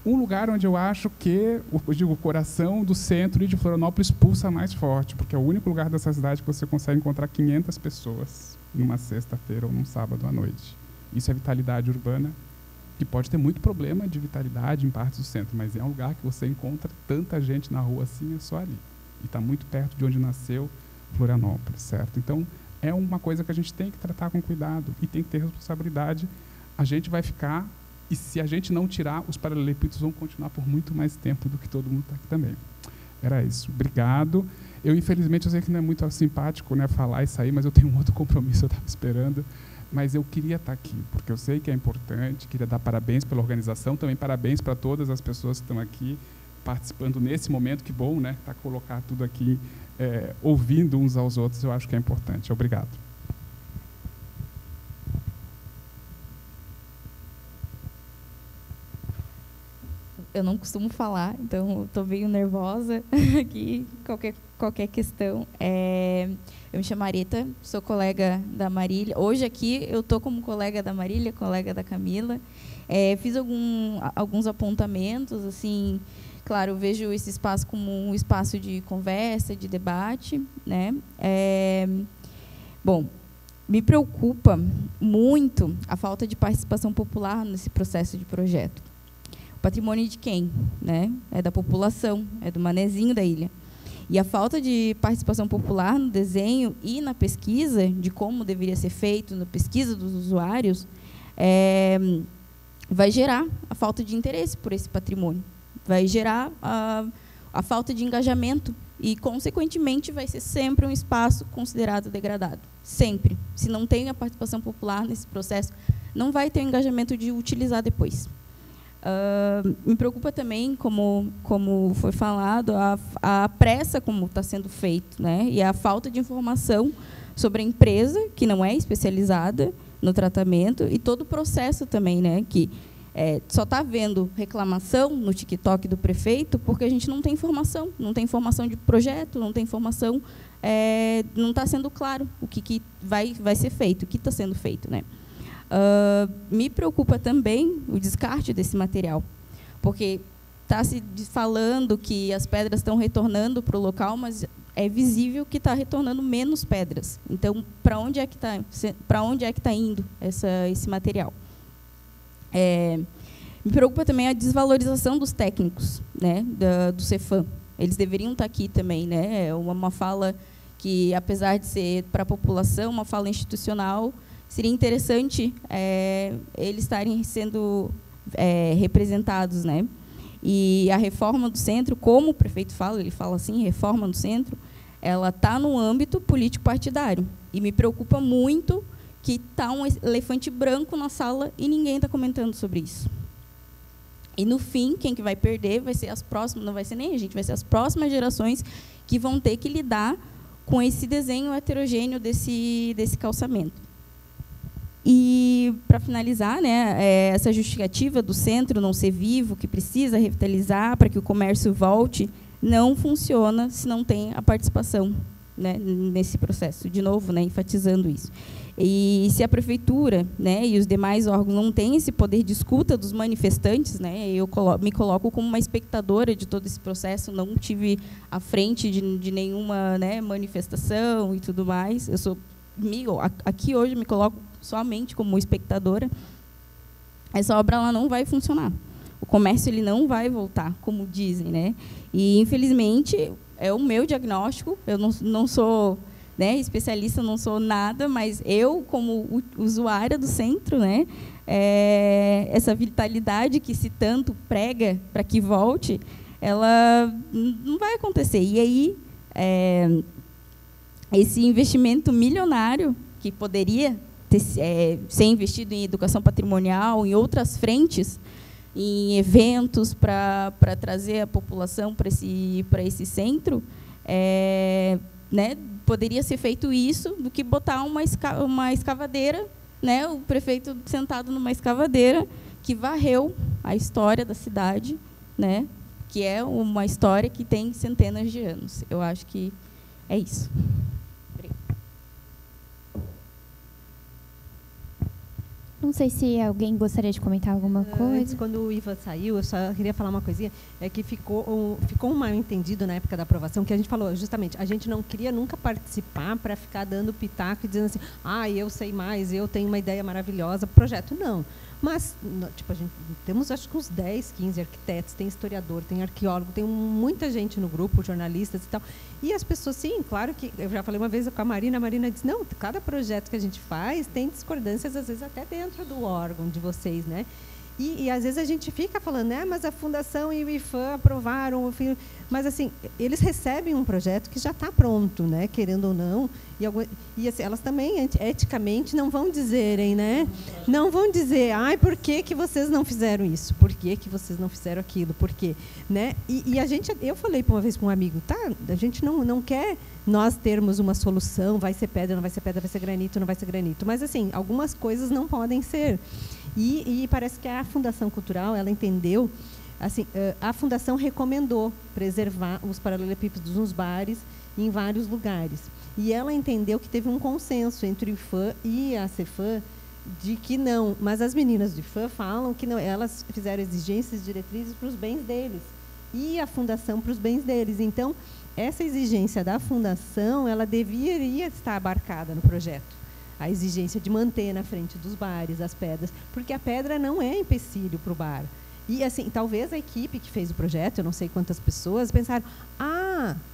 Um lugar onde eu acho que o coração do centro e de Florianópolis pulsa mais forte, porque é o único lugar dessa cidade que você consegue encontrar 500 pessoas numa sexta-feira ou num sábado à noite. Isso é vitalidade urbana, que pode ter muito problema de vitalidade em partes do centro, mas é um lugar que você encontra tanta gente na rua assim, é só ali. E está muito perto de onde nasceu Florianópolis, certo? Então, é uma coisa que a gente tem que tratar com cuidado e tem que ter responsabilidade. A gente vai ficar... E se a gente não tirar, os paralelepípedos vão continuar por muito mais tempo do que todo mundo está aqui também. Era isso. Obrigado. Infelizmente, eu sei que não é muito simpático, né, falar e sair, mas eu tenho um outro compromisso, eu estava esperando. Mas eu queria estar aqui, porque eu sei que é importante, queria dar parabéns pela organização, também parabéns para todas as pessoas que estão aqui participando nesse momento. Que bom, né, tá colocar tudo aqui, ouvindo uns aos outros, eu acho que é importante. Obrigado. Eu não costumo falar, então estou meio nervosa aqui, qualquer questão. Eu me chamo Marita, sou colega da Marília. Hoje aqui eu estou como colega da Marília, colega da Camila. Fiz alguns apontamentos, assim, claro, eu vejo esse espaço como um espaço de conversa, de debate, né? Bom, me preocupa muito a falta de participação popular nesse processo de projeto. Patrimônio de quem? Né? É da população, é do manezinho da ilha. E a falta de participação popular no desenho e na pesquisa, de como deveria ser feito, na pesquisa dos usuários, vai gerar a falta de interesse por esse patrimônio. Vai gerar a falta de engajamento e, consequentemente, vai ser sempre um espaço considerado degradado. Sempre. Se não tem a participação popular nesse processo, não vai ter o engajamento de utilizar depois. Me preocupa também, como foi falado, a pressa como está sendo feito, né? E a falta de informação sobre a empresa, que não é especializada no tratamento, e todo o processo também, né? Que só está havendo reclamação no TikTok do prefeito porque a gente não tem informação de projeto, não tem informação, não está sendo claro o que vai ser feito, o que está sendo feito, né? Me preocupa também o descarte desse material, porque está se falando que as pedras estão retornando para o local, mas é visível que está retornando menos pedras. Então, para onde é que está indo esse material? Me preocupa também a desvalorização dos técnicos, né, do Cefam. Eles deveriam estar aqui também, né? É uma fala que, apesar de ser para a população, uma fala institucional, seria interessante eles estarem sendo representados, né? E a reforma do centro, como o prefeito fala, ele fala assim, reforma do centro, ela está no âmbito político-partidário. E me preocupa muito que está um elefante branco na sala e ninguém está comentando sobre isso. E, no fim, quem que vai perder vai ser as próximas, não vai ser nem a gente, vai ser as próximas gerações que vão ter que lidar com esse desenho heterogêneo desse calçamento. E, para finalizar, né, essa justificativa do centro não ser vivo, que precisa revitalizar para que o comércio volte, não funciona se não tem a participação, né, nesse processo. De novo, né, enfatizando isso. E se a prefeitura, né, e os demais órgãos não têm esse poder de escuta dos manifestantes, né, eu me coloco como uma espectadora de todo esse processo, não tive à frente de nenhuma, né, manifestação e tudo mais. Eu sou aqui hoje me coloco somente como espectadora. Essa obra ela não vai funcionar. O comércio ele não vai voltar, como dizem, né? E infelizmente é o meu diagnóstico. Eu não sou, né, especialista, não sou nada, mas eu como usuária do centro, né, essa vitalidade que se tanto prega para que volte, ela não vai acontecer. E aí esse investimento milionário que poderia ser investido em educação patrimonial, em outras frentes, em eventos para trazer a população para esse centro, né, poderia ser feito isso do que botar uma escavadeira, né, o prefeito sentado numa escavadeira que varreu a história da cidade, né, que é uma história que tem centenas de anos. Eu acho que é isso. Não sei se alguém gostaria de comentar alguma coisa. Antes, quando o Ivan saiu, eu só queria falar uma coisinha, que ficou um mal-entendido na época da aprovação, que a gente falou, justamente, a gente não queria nunca participar para ficar dando pitaco e dizendo assim, eu sei mais, eu tenho uma ideia maravilhosa, projeto, não. Mas, tipo, temos acho que uns 10, 15 arquitetos, tem historiador, tem arqueólogo, tem muita gente no grupo, jornalistas e tal. E as pessoas, sim, claro que, eu já falei uma vez com a Marina disse, não, cada projeto que a gente faz tem discordâncias, às vezes até dentro do órgão de vocês, né? E às vezes a gente fica falando, né, mas a Fundação e o IFAM aprovaram, mas assim, eles recebem um projeto que já está pronto, né, querendo ou não, e assim, elas também, eticamente, não vão dizerem, né, não vão dizer, por que vocês não fizeram isso, por que vocês não fizeram aquilo, por quê, né, e eu falei uma vez para um amigo, a gente não quer nós termos uma solução, vai ser pedra, não vai ser pedra, vai ser granito, não vai ser granito, mas assim, algumas coisas não podem ser. E parece que a Fundação Cultural, ela entendeu, assim, a Fundação recomendou preservar os paralelepípedos nos bares em vários lugares. E ela entendeu que teve um consenso entre o IFAM e a Cefam de que não. Mas as meninas do IFAM falam que não, elas fizeram exigências e diretrizes para os bens deles. E a Fundação para os bens deles. Então, essa exigência da Fundação, ela deveria estar abarcada no projeto. A exigência de manter na frente dos bares as pedras, porque a pedra não é empecilho para o bar. E, assim, talvez a equipe que fez o projeto, eu não sei quantas pessoas, pensaram,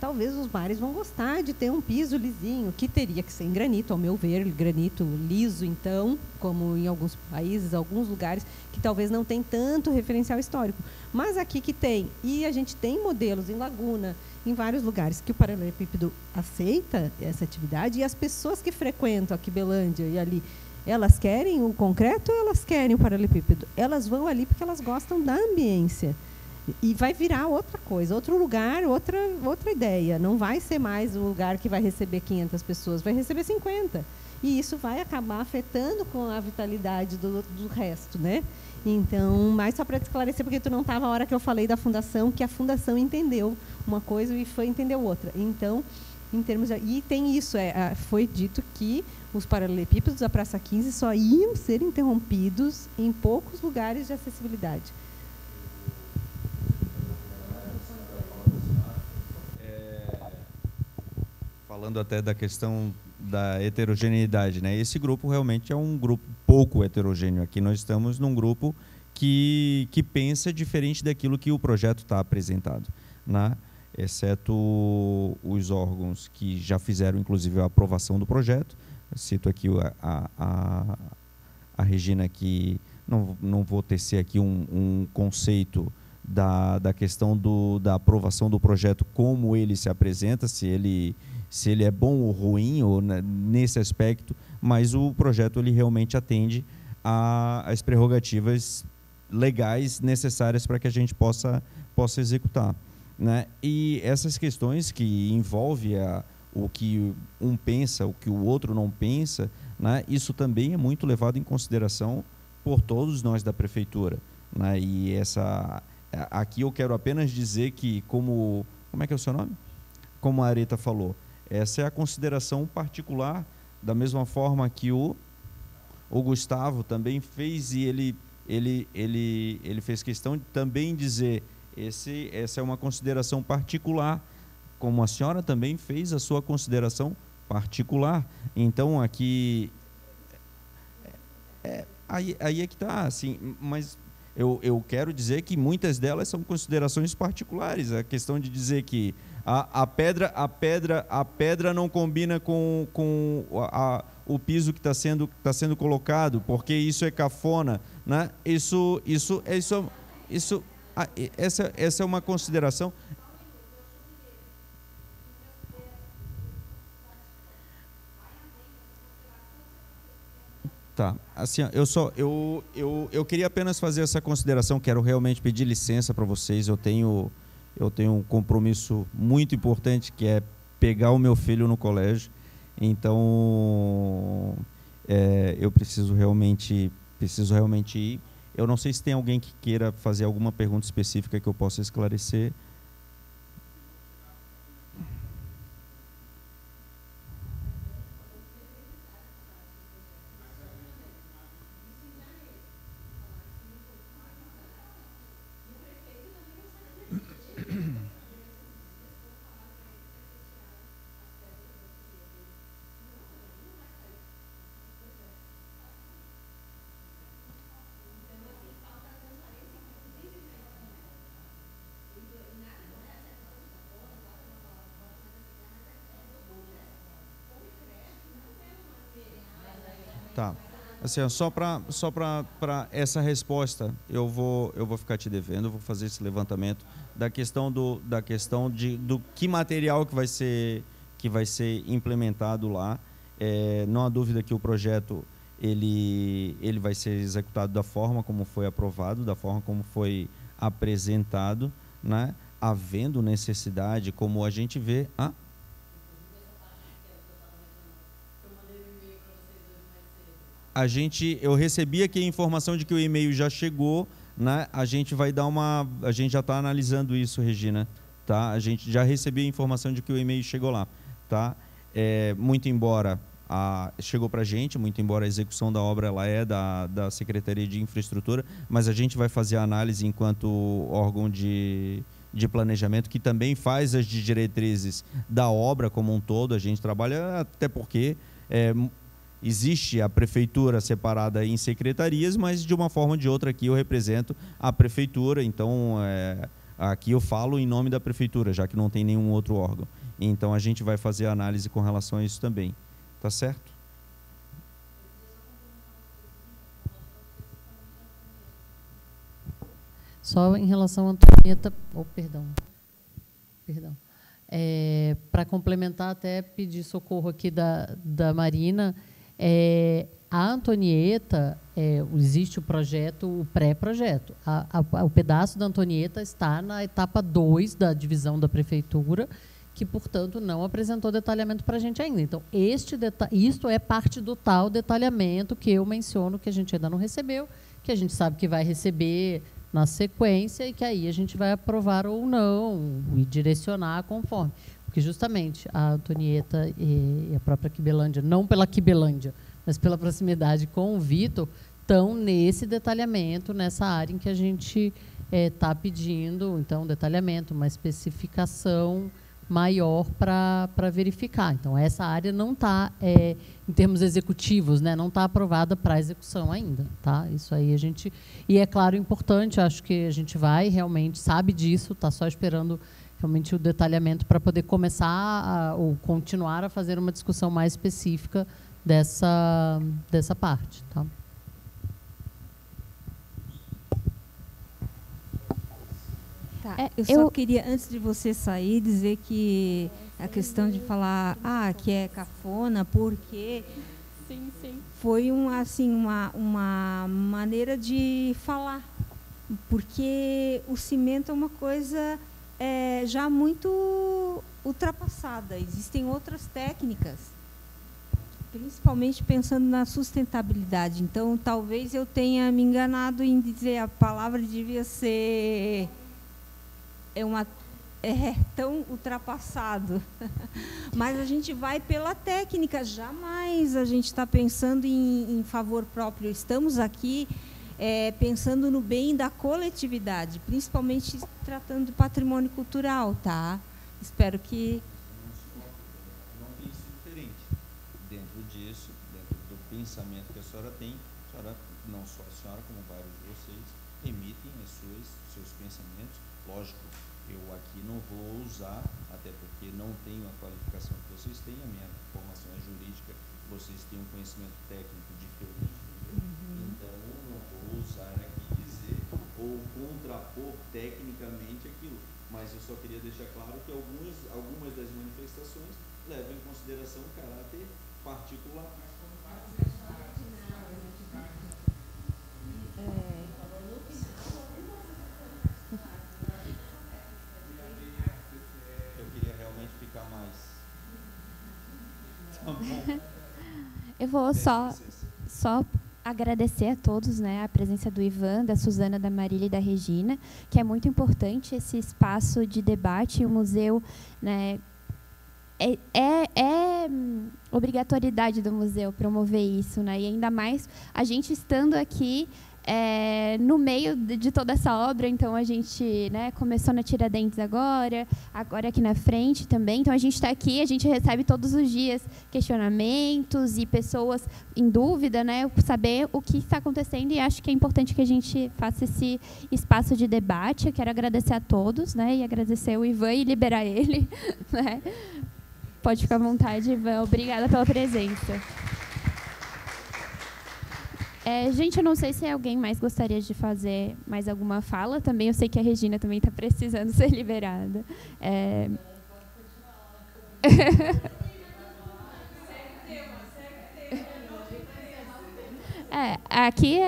talvez os bares vão gostar de ter um piso lisinho, que teria que ser em granito, ao meu ver, granito liso, então, como em alguns países, alguns lugares, que talvez não tem tanto referencial histórico. Mas aqui que tem, e a gente tem modelos em Laguna, em vários lugares, que o paralelepípedo aceita essa atividade, e as pessoas que frequentam a Quibelândia e ali, elas querem o concreto ou elas querem o paralelepípedo? Elas vão ali porque elas gostam da ambiência. E vai virar outra coisa, outro lugar, outra ideia. Não vai ser mais um lugar que vai receber 500 pessoas, vai receber 50. E isso vai acabar afetando com a vitalidade do resto, né? Então, mas só para te esclarecer, porque tu não estava a hora que eu falei da Fundação, que a Fundação entendeu uma coisa e o IFAM entendeu outra. Então, em termos e tem isso, foi dito que os paralelepípedos da Praça 15 só iam ser interrompidos em poucos lugares de acessibilidade. Falando até da questão da heterogeneidade, né? Esse grupo realmente é um grupo pouco heterogêneo. Aqui nós estamos num grupo que pensa diferente daquilo que o projeto está apresentado, né? Exceto os órgãos que já fizeram, inclusive, a aprovação do projeto. Eu cito aqui a Regina, que não vou tecer aqui um conceito da questão da aprovação do projeto, como ele se apresenta, se ele é bom ou ruim ou nesse aspecto, mas o projeto ele realmente atende às prerrogativas legais necessárias para que a gente possa executar, né? E essas questões que envolvem o que um pensa, o que o outro não pensa, né? Isso também é muito levado em consideração por todos nós da prefeitura, né? E aqui eu quero apenas dizer que, como é que é o seu nome? Como a Areta falou, essa é a consideração particular, da mesma forma que o Gustavo também fez, e ele fez questão de também dizer, essa é uma consideração particular, como a senhora também fez a sua consideração particular. Então, aqui, aí é que está, assim, mas eu quero dizer que muitas delas são considerações particulares. A questão de dizer que a pedra não combina com o piso que está sendo colocado, porque isso é cafona, né? Essa é uma consideração. Tá, assim, eu queria apenas fazer essa consideração. Quero realmente pedir licença para vocês. Eu tenho um compromisso muito importante, que é pegar o meu filho no colégio. Então, eu preciso realmente ir. Eu não sei se tem alguém que queira fazer alguma pergunta específica que eu possa esclarecer. Tá. Assim, só para essa resposta, eu vou ficar te devendo, eu vou fazer esse levantamento da questão do que material que vai ser implementado lá. Não há dúvida que o projeto ele vai ser executado da forma como foi aprovado, da forma como foi apresentado, né? Havendo necessidade, como a gente vê. Eu recebi aqui a informação de que o e-mail já chegou, né? A gente já está analisando isso, Regina, tá? A gente já recebeu a informação de que o e-mail chegou lá, tá? Muito embora chegou para a gente, muito embora a execução da obra ela é da Secretaria de Infraestrutura, mas a gente vai fazer a análise enquanto órgão de planejamento, que também faz as diretrizes da obra como um todo. A gente trabalha, até porque existe a prefeitura separada em secretarias, mas de uma forma ou de outra aqui eu represento a prefeitura, então aqui eu falo em nome da prefeitura, já que não tem nenhum outro órgão. Então a gente vai fazer a análise com relação a isso também. Tá certo? Só em relação à Antonieta... perdão. Para complementar, até pedir socorro aqui da Marina, a Antonieta, existe o projeto, o pré-projeto. O pedaço da Antonieta está na etapa 2 da divisão da prefeitura, que, portanto, não apresentou detalhamento para a gente ainda. Então, isto é parte do tal detalhamento que eu menciono, que a gente ainda não recebeu, que a gente sabe que vai receber na sequência e que aí a gente vai aprovar ou não e direcionar conforme. Porque, justamente, a Antonieta e a própria Quibelândia, não pela Quibelândia, mas pela proximidade com o Vitor, estão nesse detalhamento, nessa área em que a gente está pedindo, então, detalhamento, uma especificação maior para verificar. Então, essa área não está, em termos executivos, né, não está aprovada para execução ainda. Tá? Isso aí a gente... E é claro, importante, acho que a gente vai realmente, sabe disso, está só esperando realmente o detalhamento para poder começar ou continuar a fazer uma discussão mais específica dessa parte. Tá? Tá, eu só queria, antes de você sair, dizer que a questão de falar que é cafona, porque foi uma maneira de falar. Porque o cimento é uma coisa já muito ultrapassada. Existem outras técnicas, principalmente pensando na sustentabilidade. Então, talvez eu tenha me enganado em dizer a palavra devia ser... É tão ultrapassado. Mas a gente vai pela técnica, jamais a gente está pensando em favor próprio. Estamos aqui pensando no bem da coletividade, principalmente tratando do patrimônio cultural, tá? Espero que... Não pense diferente. Dentro disso, dentro do pensamento que a senhora tem, a senhora, não só a senhora, como vários de vocês, emitem seus pensamentos. Lógico, eu aqui não vou usar, até porque não tenho a qualificação que vocês têm, a minha formação é jurídica, vocês têm um conhecimento técnico diferente, então não vou usar aqui dizer ou contrapor tecnicamente aquilo, mas eu só queria deixar claro que algumas das manifestações levam em consideração o caráter particular. Eu vou só agradecer a todos, né, a presença do Ivan, da Suzana, da Marília e da Regina, que é muito importante esse espaço de debate. O museu, né, é obrigatoriedade do museu promover isso, né, e ainda mais a gente estando aqui no meio de toda essa obra. Então a gente, né, começou na Tiradentes agora aqui na frente também. Então a gente está aqui, a gente recebe todos os dias questionamentos e pessoas em dúvida, né, saber o que está acontecendo, e acho que é importante que a gente faça esse espaço de debate. Eu quero agradecer a todos, né, e agradecer o Ivan e liberar ele, né. Pode ficar à vontade, Ivan. Obrigada pela presença. Gente, eu não sei se alguém mais gostaria de fazer mais alguma fala. Também eu sei que a Regina também está precisando ser liberada. Aqui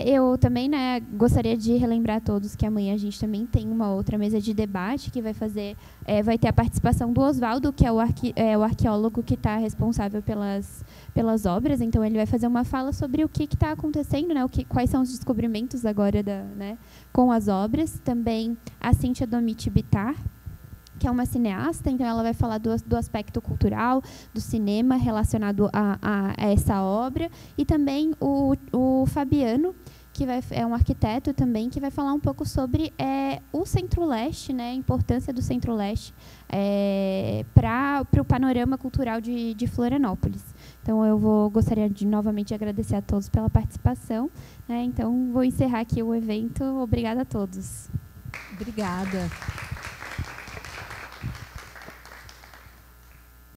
eu também, né, gostaria de relembrar a todos que amanhã a gente também tem uma outra mesa de debate que vai ter a participação do Oswaldo, que é o arqueólogo que está responsável pelas obras. Então ele vai fazer uma fala sobre o que está acontecendo, né, quais são os descobrimentos agora com as obras. Também a Cíntia Domit Bittar, que é uma cineasta, então ela vai falar do aspecto cultural do cinema relacionado a essa obra. E também o Fabiano, que é um arquiteto também, que vai falar um pouco sobre o Centro-Leste, né, a importância do Centro-Leste para o panorama cultural de Florianópolis. Então eu gostaria de novamente agradecer a todos pela participação, né. Então vou encerrar aqui o evento. Obrigada a todos. Obrigada.